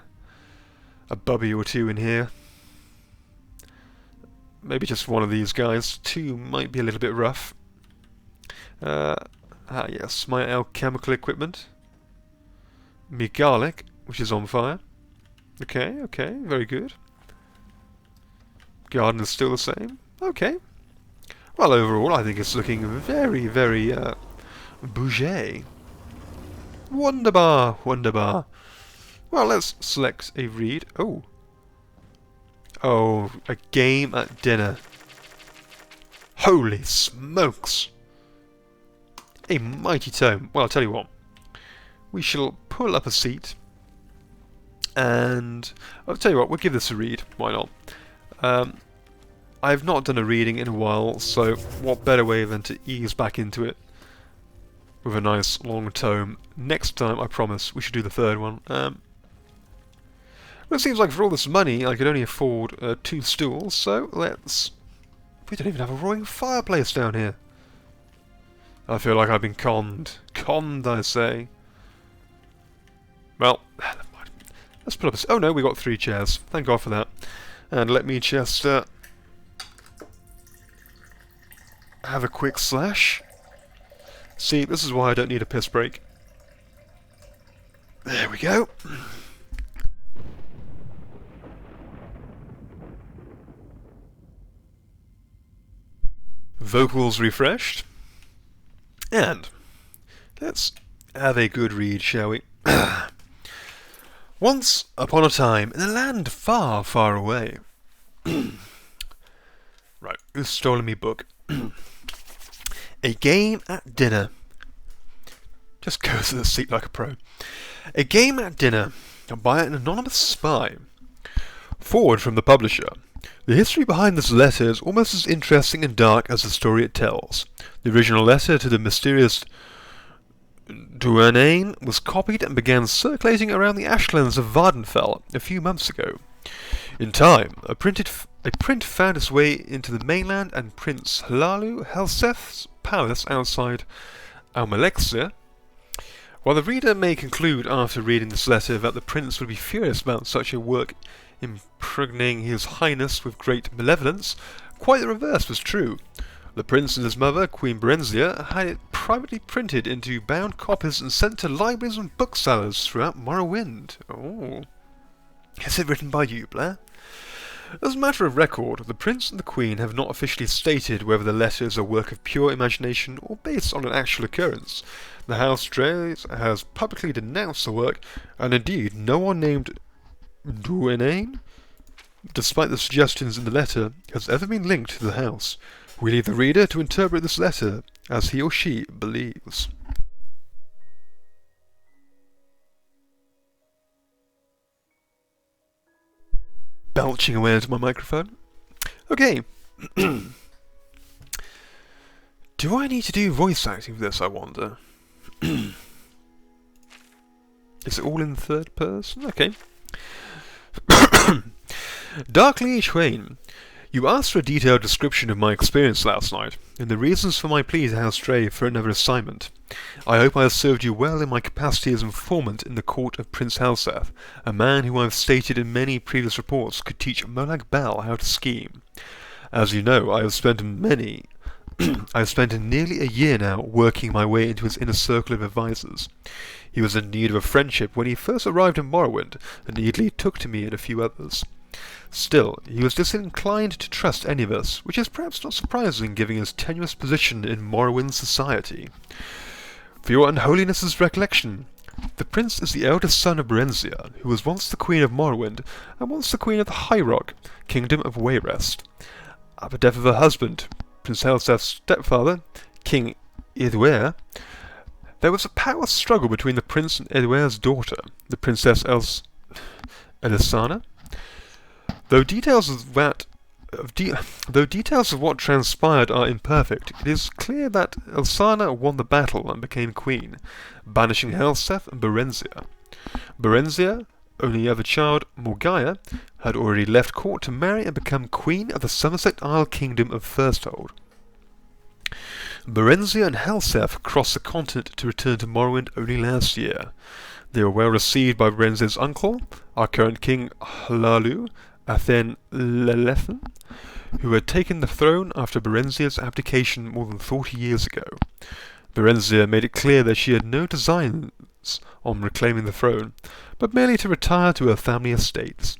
bubby or two in here. Maybe just one of these guys. Two might be a little bit rough. Yes, my alchemical equipment. Me garlic, which is on fire. Okay, okay, very good. Garden is still the same. Okay. Well, overall, I think it's looking very, very bougie. Wunderbar, wunderbar. Well, let's select a read. Oh. Oh, a game at dinner. Holy smokes! A mighty tome. Well, I'll tell you what. We shall pull up a seat. And I'll tell you what, we'll give this a read. Why not? I've not done a reading in a while, so what better way than to ease back into it with a nice long tome. Next time, I promise, we should do the third one. Well, it seems like for all this money, I could only afford 2 stools, so let's... We don't even have a roaring fireplace down here. I feel like I've been conned. Conned, I say. Well, let's put up a... Oh no, we got 3 chairs. Thank God for that. And let me just have a quick slash. See, this is why I don't need a piss break. There we go. Vocals refreshed. And let's have a good read, shall we? Once upon a time, in a land far, far away. Right, who's stolen me book? A game at dinner. Just goes to the seat like a pro. A game at dinner by an anonymous spy. Forward from the publisher. The history behind this letter is almost as interesting and dark as the story it tells. The original letter to the mysterious Duane was copied and began circulating around the ashlands of Vardenfell a few months ago. In time, a print found its way into the mainland, and Prince Hlalu Helseth's palace outside Almalexia. While the reader may conclude after reading this letter that the prince would be furious about such a work impregnating his highness with great malevolence, quite the reverse was true. The prince and his mother, Queen Berenzia, had it privately printed into bound copies and sent to libraries and booksellers throughout Morrowind. Oh. Is it written by you, Blair? As a matter of record, the prince and the queen have not officially stated whether the letter is a work of pure imagination or based on an actual occurrence. The House Dreys has publicly denounced the work, and indeed no one named Duane, despite the suggestions in the letter, has ever been linked to the house. We leave the reader to interpret this letter as he or she believes. Belching away into my microphone. Okay. Do I need to do voice acting for this, I wonder? Is it all in third person? Okay. Darkly Schwain, you asked for a detailed description of my experience last night, and the reasons for my plea to House Drey for another assignment. I hope I have served you well in my capacity as informant in the court of Prince Helseth, a man who I have stated in many previous reports could teach Molag Bal how to scheme. As you know, I have spent nearly a year now working my way into his inner circle of advisors. He was in need of a friendship when he first arrived in Morrowind, and eagerly took to me and a few others. Still, he was disinclined to trust any of us, which is perhaps not surprising given his tenuous position in Morrowind society. For your unholiness's recollection, the prince is the eldest son of Berenzia, who was once the queen of Morrowind, and once the queen of the High Rock, kingdom of Wayrest. At the death of her husband, Prince Helseth's stepfather, King Edward, there was a power struggle between the prince and Edward's daughter, the Princess Elisana. Though details of what transpired are imperfect, it is clear that Elisana won the battle and became queen, banishing Helseth and Berenzia. Berenzia, only other child, Morgaya, had already left court to marry and become queen of the Somerset Isle kingdom of Firsthold. Berenzia and Helseth crossed the continent to return to Morrowind only last year. They were well received by Berenzia's uncle, our current king Hlalu Athen Lelethen, who had taken the throne after Berenzia's abdication more than 40 years ago. Berenzia made it clear that she had no designs on reclaiming the throne, but merely to retire to her family estates.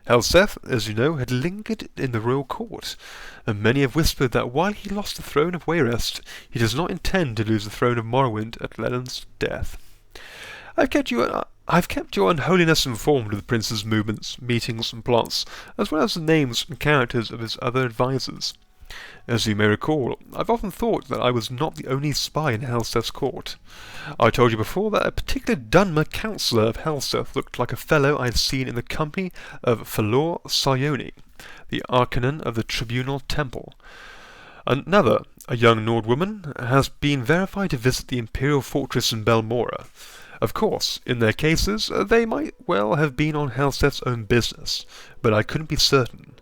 Helseth, as you know, had lingered in the royal court, and many have whispered that while he lost the throne of Wayrest, he does not intend to lose the throne of Morrowind at Lennon's death. I've kept your unholiness informed of the prince's movements, meetings, and plots, as well as the names and characters of his other advisers. As you may recall, I've often thought that I was not the only spy in Helseth's court. I told you before that a particular Dunmer councillor of Helseth looked like a fellow I had seen in the company of Falor Sayoni, the Arcanon of the Tribunal Temple. Another, a young Nord woman, has been verified to visit the Imperial Fortress in Belmora. Of course, in their cases, they might well have been on Helseth's own business, but I couldn't be certain.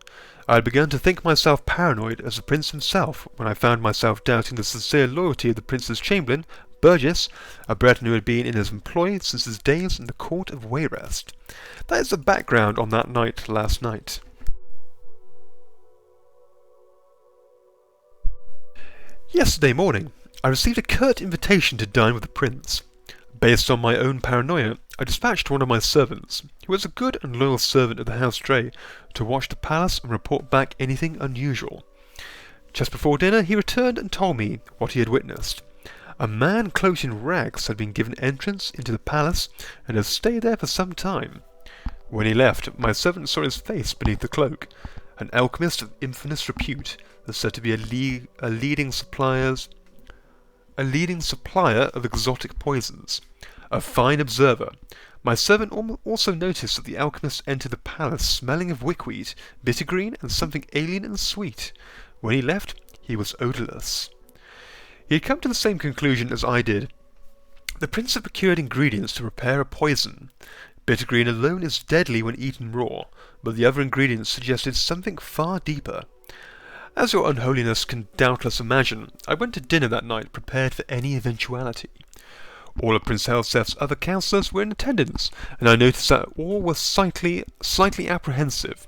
I had begun to think myself paranoid as the prince himself when I found myself doubting the sincere loyalty of the prince's chamberlain, Burgess, a Breton who had been in his employ since his days in the court of Wayrest. That is the background on that night last night. Yesterday morning, I received a curt invitation to dine with the prince. Based on my own paranoia, I dispatched one of my servants, who was a good and loyal servant of the House Drey, to watch the palace and report back anything unusual. Just before dinner he returned and told me what he had witnessed. A man cloaked in rags had been given entrance into the palace and had stayed there for some time. When he left, my servant saw his face beneath the cloak. An alchemist of infamous repute, said to be a leading supplier of exotic poisons. A fine observer. My servant also noticed that the alchemist entered the palace smelling of wickweed, bittergreen, and something alien and sweet. When he left, he was odourless. He had come to the same conclusion as I did. The prince had procured ingredients to prepare a poison. Bittergreen alone is deadly when eaten raw, but the other ingredients suggested something far deeper. As your unholiness can doubtless imagine, I went to dinner that night prepared for any eventuality. All of Prince Helseth's other councillors were in attendance, and I noticed that all were slightly apprehensive.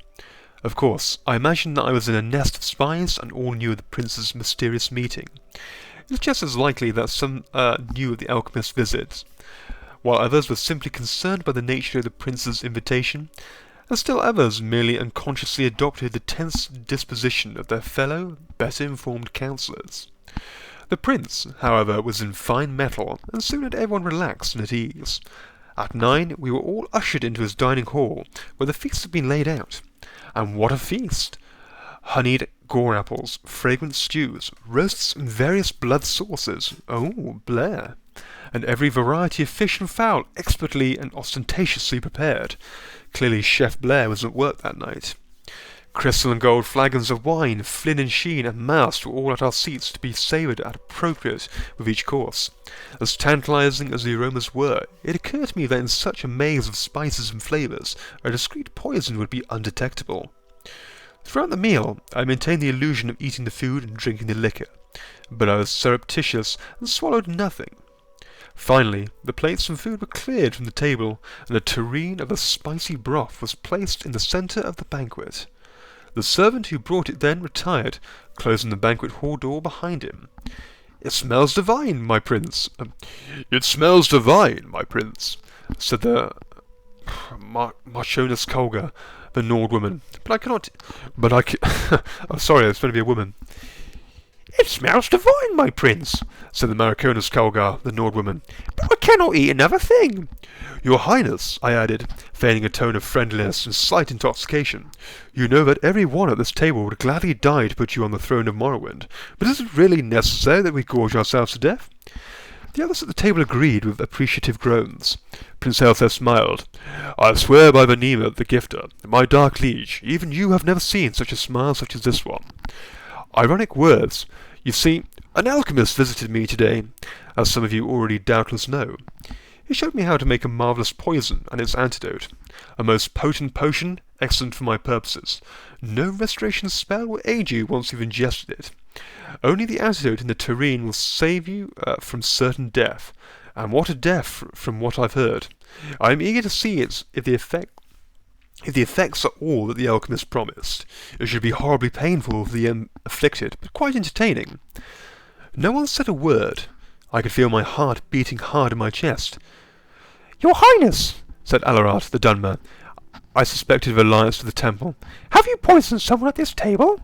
Of course, I imagined that I was in a nest of spies, and all knew of the prince's mysterious meeting. It was just as likely that some knew of the alchemist's visit, while others were simply concerned by the nature of the prince's invitation, and still others merely unconsciously adopted the tense disposition of their fellow, better-informed councillors. The prince, however, was in fine mettle, and soon had everyone relaxed and at ease. At 9 we were all ushered into his dining hall, where the feast had been laid out. And what a feast! Honeyed gore apples, fragrant stews, roasts and various blood sauces. Oh, Blair! And every variety of fish and fowl expertly and ostentatiously prepared. Clearly Chef Blair was at work that night. Crystal and gold flagons of wine, Flynn and Sheen and Mouse were all at our seats to be savoured at appropriate with each course. As tantalising as the aromas were, it occurred to me that in such a maze of spices and flavours, a discreet poison would be undetectable. Throughout the meal, I maintained the illusion of eating the food and drinking the liquor, but I was surreptitious and swallowed nothing. Finally, the plates and food were cleared from the table, and a tureen of a spicy broth was placed in the centre of the banquet. The servant who brought it then retired, closing the banquet hall door behind him. "It smells divine, my prince." "It smells divine, my prince," said the Marchioness Kolga, the Nord woman. I'm sorry, it's going to be a woman. "It smells divine, my prince," said the Marchioness Kolga, the Nord woman. "But I cannot eat another thing." "Your Highness," I added, feigning a tone of friendliness and slight intoxication, "you know that every one at this table would gladly die to put you on the throne of Morrowind, but is it really necessary that we gorge ourselves to death?" The others at the table agreed with appreciative groans. Prince Helseth smiled. "I swear by Venima, the Gifter, my dark liege, even you have never seen such a smile such as this one. Ironic words. You see, an alchemist visited me today, as some of you already doubtless know. He showed me how to make a marvellous poison and its antidote. A most potent potion, excellent for my purposes. No restoration spell will aid you once you've ingested it. Only the antidote in the tureen will save you from certain death. And what a death, from what I've heard. I am eager to see if the effects are all that the alchemist promised. It should be horribly painful for the afflicted, but quite entertaining." No one said a word. I could feel my heart beating hard in my chest. "Your Highness," said Alarat the Dunmer, I suspected of alliance with the temple. Have you poisoned someone at this table?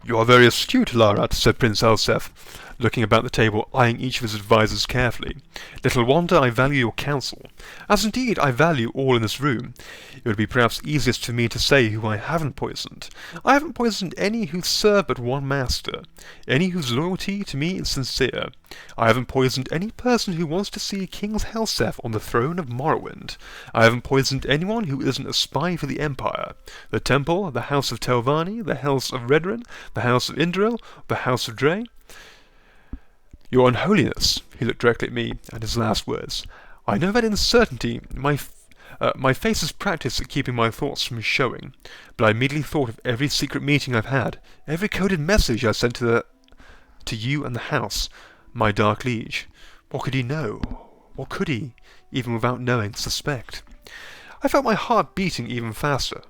You are very astute, Larat, said Prince Elsef, looking about the table, eyeing each of his advisers carefully. Little wonder I value your counsel, as indeed I value all in this room. It would be perhaps easiest for me to say who I haven't poisoned. I haven't poisoned any who serve but one master, any whose loyalty to me is sincere. I haven't poisoned any person who wants to see King Helseth on the throne of Morrowind. I haven't poisoned anyone who isn't a spy for the Empire, the Temple, the House of Telvanni, the House of Redrin, the House of Indril, the House of Dre. Your Unholiness, he looked directly at me, and his last words. I know that in certainty my face is practiced at keeping my thoughts from showing, but I immediately thought of every secret meeting I've had, every coded message I sent to you and the House, my Dark Liege. What could he know? What could he, even without knowing, suspect? I felt my heart beating even faster.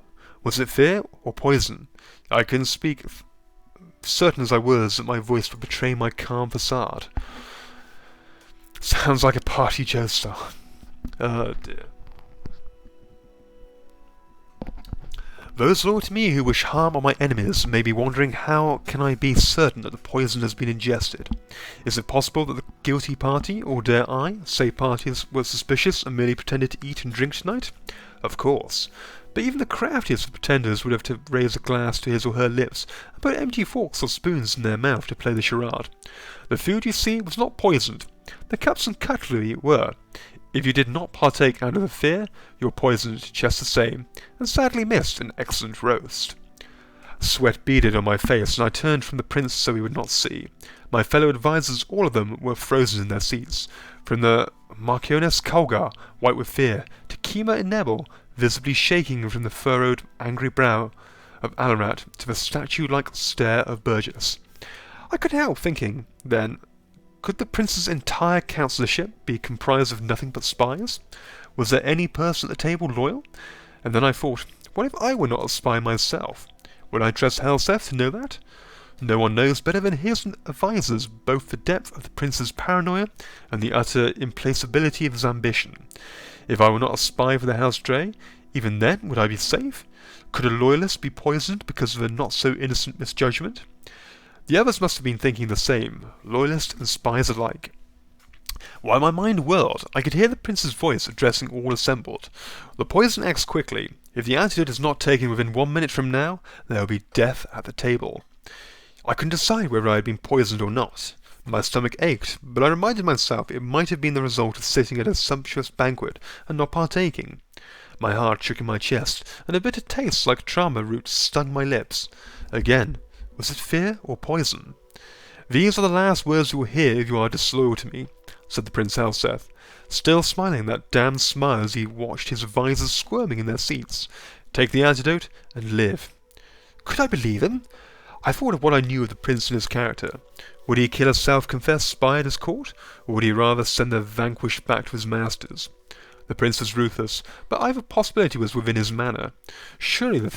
Was it fear or poison? I couldn't speak, certain as I was that my voice would betray my calm facade. Sounds like a party joester. Oh dear. Those loyal to me who wish harm on my enemies may be wondering how can I be certain that the poison has been ingested. Is it possible that the guilty party, or dare I say parties, were suspicious and merely pretended to eat and drink tonight? Of course. But even the craftiest of pretenders would have to raise a glass to his or her lips and put empty forks or spoons in their mouth to play the charade. The food, you see, was not poisoned. The cups and cutlery were. If you did not partake out of the fear, you were poisoned just the same, and sadly missed an excellent roast. Sweat beaded on my face, and I turned from the prince so he would not see. My fellow advisers, all of them, were frozen in their seats, from the Marchioness Kolgar, white with fear, to Kima and Nebel, visibly shaking from the furrowed, angry brow of Alarat to the statue-like stare of Burgess. I couldn't help thinking, then, could the prince's entire councillorship be comprised of nothing but spies? Was there any person at the table loyal? And then I thought, what if I were not a spy myself? Would I trust Helseth to know that? No one knows better than his advisers both the depth of the prince's paranoia and the utter implacability of his ambition. If I were not a spy for the House Dre, even then would I be safe? Could a loyalist be poisoned because of a not-so-innocent misjudgment? The others must have been thinking the same, loyalists and spies alike. While my mind whirled, I could hear the prince's voice addressing all assembled. The poison acts quickly. If the antidote is not taken within 1 minute from now, there will be death at the table. I couldn't decide whether I had been poisoned or not. My stomach ached, but I reminded myself it might have been the result of sitting at a sumptuous banquet and not partaking. My heart shook in my chest, and a bitter taste like trama root stung my lips. Again, was it fear or poison? These are the last words you will hear if you are disloyal to me, said the Prince Helseth, still smiling that damned smile as he watched his advisers squirming in their seats. Take the antidote and live. Could I believe him? I thought of what I knew of the prince and his character. Would he kill a self-confessed spy at his court, or would he rather send the vanquished back to his masters? The prince was ruthless, but either possibility was within his manner. Surely the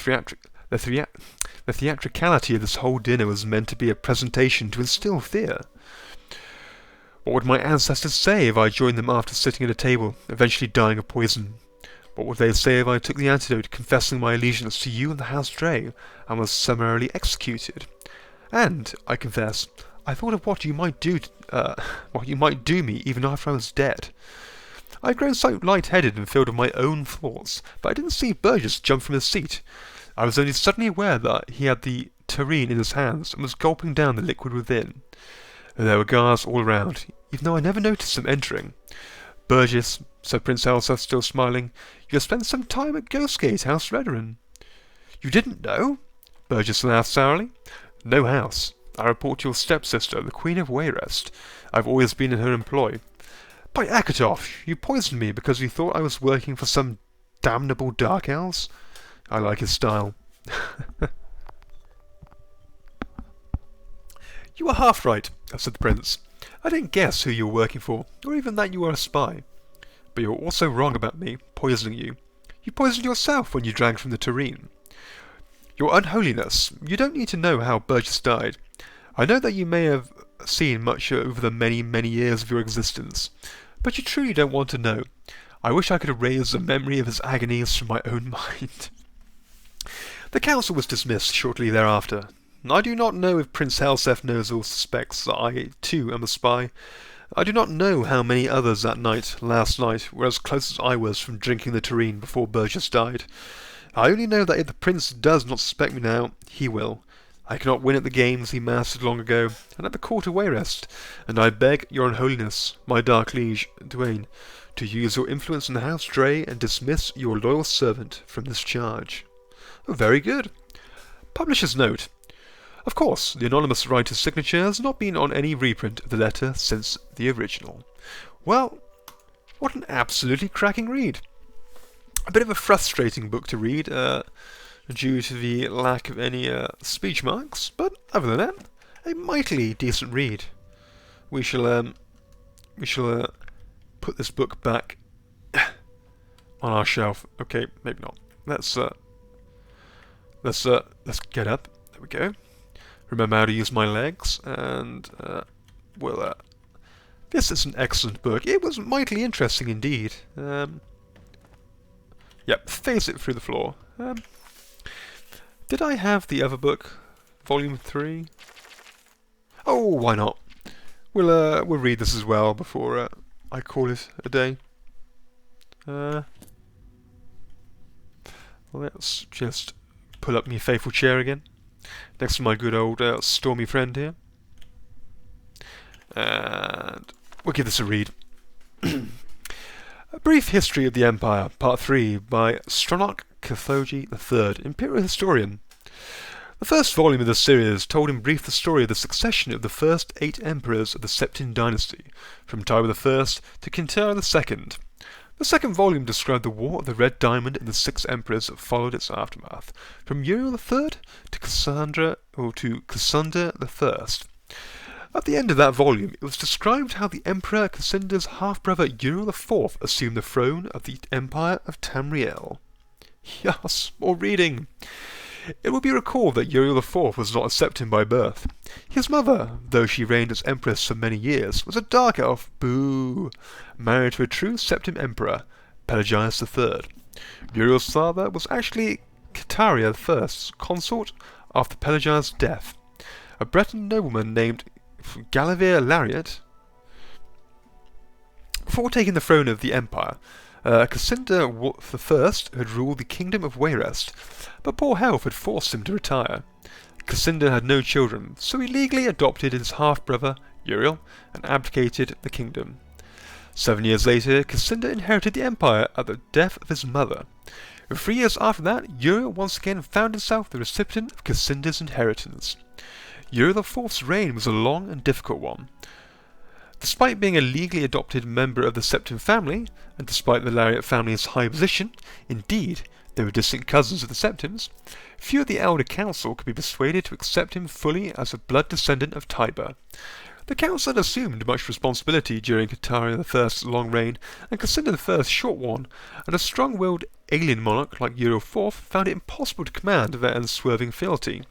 theatricality of this whole dinner was meant to be a presentation to instill fear. What would my ancestors say if I joined them after sitting at a table, eventually dying of poison? What would they say if I took the antidote, confessing my allegiance to you and the House Dre, and was summarily executed? And, I confess, I thought of what you might do me even after I was dead. I had grown so light-headed and filled with my own thoughts, but I didn't see Burgess jump from his seat. I was only suddenly aware that he had the tureen in his hands and was gulping down the liquid within. There were guards all around, even though I never noticed them entering. Burgess, said Prince Elseth, still smiling, you have spent some time at Ghostgate, House Redrin. You didn't know? Burgess laughed sourly. No house. I report to your stepsister, the Queen of Wayrest. I've always been in her employ. By Akatoff, you poisoned me because you thought I was working for some damnable Dark Elves? I like his style. You were half right, said the prince. I didn't guess who you were working for, or even that you were a spy. But you were also wrong about me, poisoning you. You poisoned yourself when you drank from the tureen. Your Unholiness, you don't need to know how Burgess died. I know that you may have seen much over the many, many years of your existence, but you truly don't want to know. I wish I could erase the memory of his agonies from my own mind. The council was dismissed shortly thereafter. I do not know if Prince Helseth knows or suspects that I, too, am a spy. I do not know how many others that night, last night, were as close as I was from drinking the tureen before Burgess died. I only know that if the Prince does not suspect me now, he will. I cannot win at the games he mastered long ago, and at the court of Wayrest, and I beg your Unholiness, my dark liege, Duane, to use your influence in the House Drey and dismiss your loyal servant from this charge. Very good. Publisher's note. Of course, the anonymous writer's signature has not been on any reprint of the letter since the original. Well, what an absolutely cracking read. A bit of a frustrating book to read, due to the lack of any speech marks, but other than that, a mightily decent read. We shall put this book back on our shelf. Okay, maybe not. Let's get up. There we go. Remember how to use my legs, and this is an excellent book. It was mightily interesting indeed. Yep, face it through the floor. Did I have the other book, Volume 3? Oh, why not? We'll read this as well before I call it a day. Let's just pull up my faithful chair again, next to my good old stormy friend here, and we'll give this a read. A Brief History of the Empire, Part 3, by Stronach Cathoji III, Imperial Historian. The first volume of the series told in brief the story of the succession of the first 8 emperors of the Septim dynasty, from Tibur I to Kintera II. The second volume described the War of the Red Diamond and the 6 emperors that followed its aftermath, from Uriel III to Cassander I. At the end of that volume, it was described how the Emperor Cassinder's half-brother Uriel IV assumed the throne of the Empire of Tamriel. Yes, more reading. It will be recalled that Uriel IV was not a Septim by birth. His mother, though she reigned as Empress for many years, was a dark elf, married to a true Septim Emperor, Pelagius III. Uriel's father was actually Cataria I's consort after Pelagius' death. A Breton nobleman named Galavir Lariat. Before taking the throne of the empire, Cassander I had ruled the kingdom of Wayrest, but poor health had forced him to retire. Cassander had no children, so he legally adopted his half-brother, Uriel, and abdicated the kingdom. 7 years later, Cassander inherited the empire at the death of his mother. 3 years after that, Uriel once again found himself the recipient of Cassander's inheritance. Uriel IV's reign was a long and difficult one. Despite being a legally adopted member of the Septim family, and despite the Lariat family's high position, indeed, they were distant cousins of the Septims, few of the Elder Council could be persuaded to accept him fully as a blood descendant of Tibur. The council had assumed much responsibility during Cataria I's long reign, and Cassander I's short one, and a strong-willed alien monarch like Uriel IV found it impossible to command their unswerving fealty.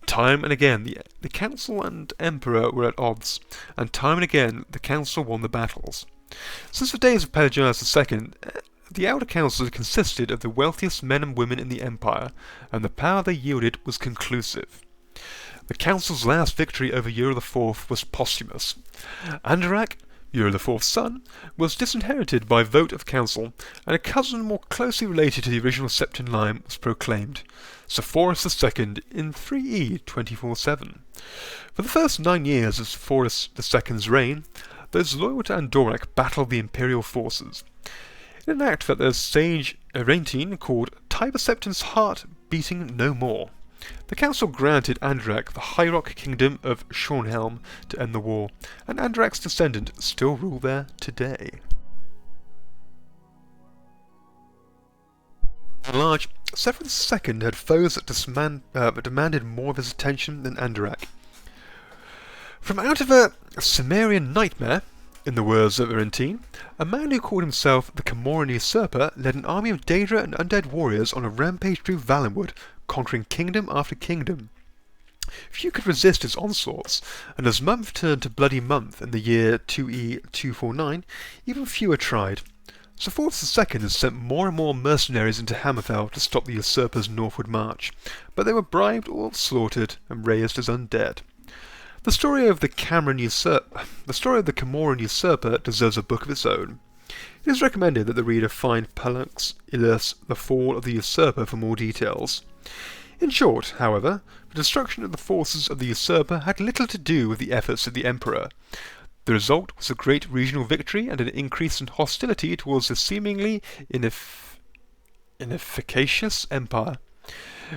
Time and again the council and emperor were at odds, and time and again the council won the battles. Since the days of Pelagius II, the Elder Council consisted of the wealthiest men and women in the empire, and the power they yielded was conclusive. The council's last victory over Uriel IV was posthumous. Andorak, Uriel IV's son, was disinherited by vote of council, and a cousin more closely related to the original Septim line was proclaimed, Sepphoris II, in 3E 24/7. For the first 9 years of Sepphoris II's reign, those loyal to Andorak battled the imperial forces. In an act that the sage Arantine called Tibur Septim's heart beating no more, the council granted Andorak the High Rock kingdom of Shornhelm to end the war, and Andorak's descendant still rule there today. At large, Sepphoris II had foes that demanded more of his attention than Andorak. From out of a Cimmerian nightmare, in the words of Arantine, a man who called himself the Camoran Usurper led an army of Daedra and undead warriors on a rampage through Valenwood, conquering kingdom after kingdom. Few could resist his onslaughts, and as month turned to bloody month in the year 2E 249, even fewer tried. Sephorath II had sent more and more mercenaries into Hammerfell to stop the usurpers' northward march, but they were bribed or slaughtered and raised as undead. The story of the Camoran usurper deserves a book of its own. It is recommended that the reader find Palux Illus, The Fall of the Usurper for more details. In short, however, the destruction of the forces of the usurper had little to do with the efforts of the Emperor. The result was a great regional victory and an increase in hostility towards a seemingly inefficacious empire.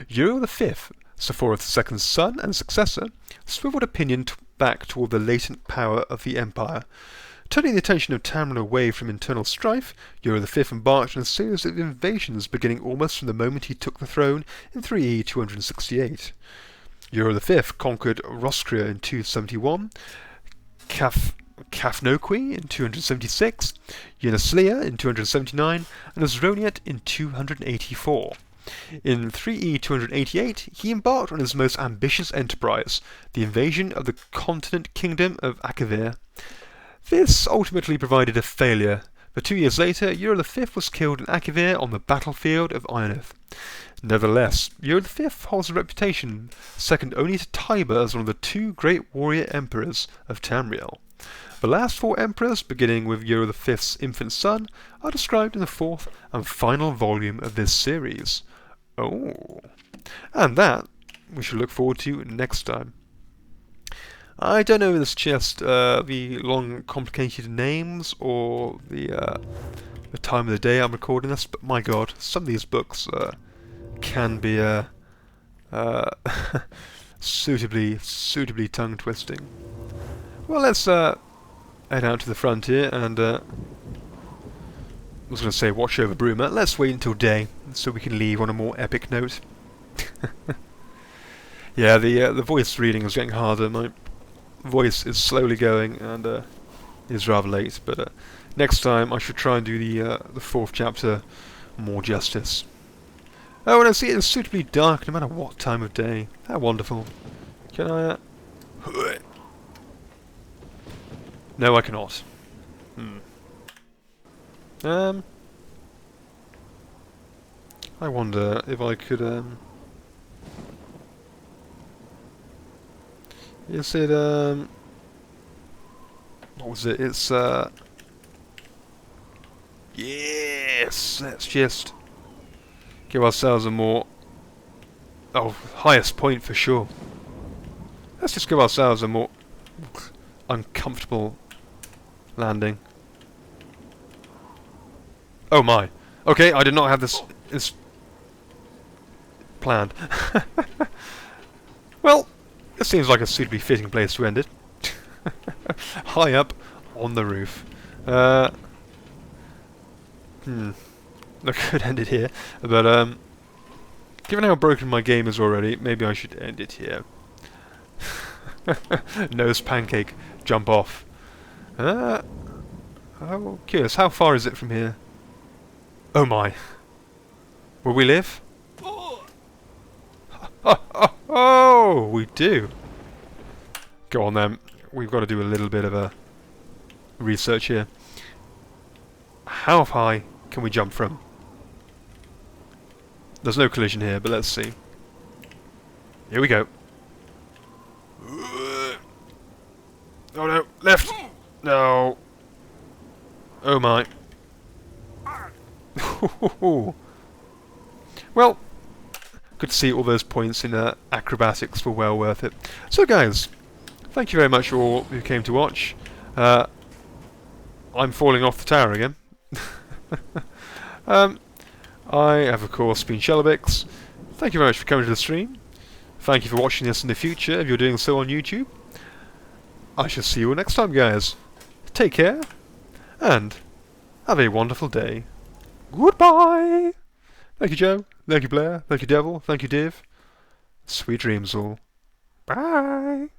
Uro V, Sephorath II's son and successor, swiveled opinion back toward the latent power of the empire. Turning the attention of Tamriel away from internal strife, Uro V embarked on a series of invasions beginning almost from the moment he took the throne in 3E 268. Uro V conquered Roscria in 271, Cafnoqui in 276, Unislia in 279, and Osroniet in 284. In 3E 288, he embarked on his most ambitious enterprise, the invasion of the continent kingdom of Akavir. This ultimately provided a failure, but 2 years later, Uro V was killed in Akavir on the battlefield of Ionith. Nevertheless, Uro V holds a reputation second only to Tiber as one of the 2 great warrior emperors of Tamriel. The last 4 emperors, beginning with Uro V's infant son, are described in the 4th and final volume of this series. Oh, and that we shall look forward to next time. I don't know if it's just the long, complicated names or the time of the day I'm recording this, but my God, some of these books can be suitably tongue-twisting. Well, let's head out to the frontier and I was going to say watch over Bruma. Let's wait until day so we can leave on a more epic note. Yeah, the voice reading is getting harder. My voice is slowly going and it is rather late, but next time I should try and do the 4th chapter more justice. Oh, and I see it is suitably dark no matter what time of day. How wonderful. Can I... No, I cannot. I wonder if I could, is it, what was it? It's, yes! Let's just give ourselves a more, highest point for sure. Let's just give ourselves a more uncomfortable landing. Oh my. Okay, I did not have this planned. Well, it seems like a suitably fitting place to end it. High up on the roof. I could end it here, but given how broken my game is already, maybe I should end it here. Nose pancake, jump off. Oh, curious, how far is it from here? Oh my. Will we live? Oh, we do. Go on then. We've got to do a little bit of a research here. How high can we jump from? There's no collision here, but let's see. Here we go. Oh no, left! No. Oh my. Well, good to see all those points in acrobatics were well worth it. So guys, thank you very much for all who came to watch. I'm falling off the tower again. I have of course been Shellibix. Thank you very much for coming to the stream. Thank you for watching this in the future if you're doing so on YouTube. I shall see you all next time, guys. Take care, and have a wonderful day. Goodbye! Thank you, Joe. Thank you, Blair. Thank you, Devil. Thank you, Div. Sweet dreams all. Bye!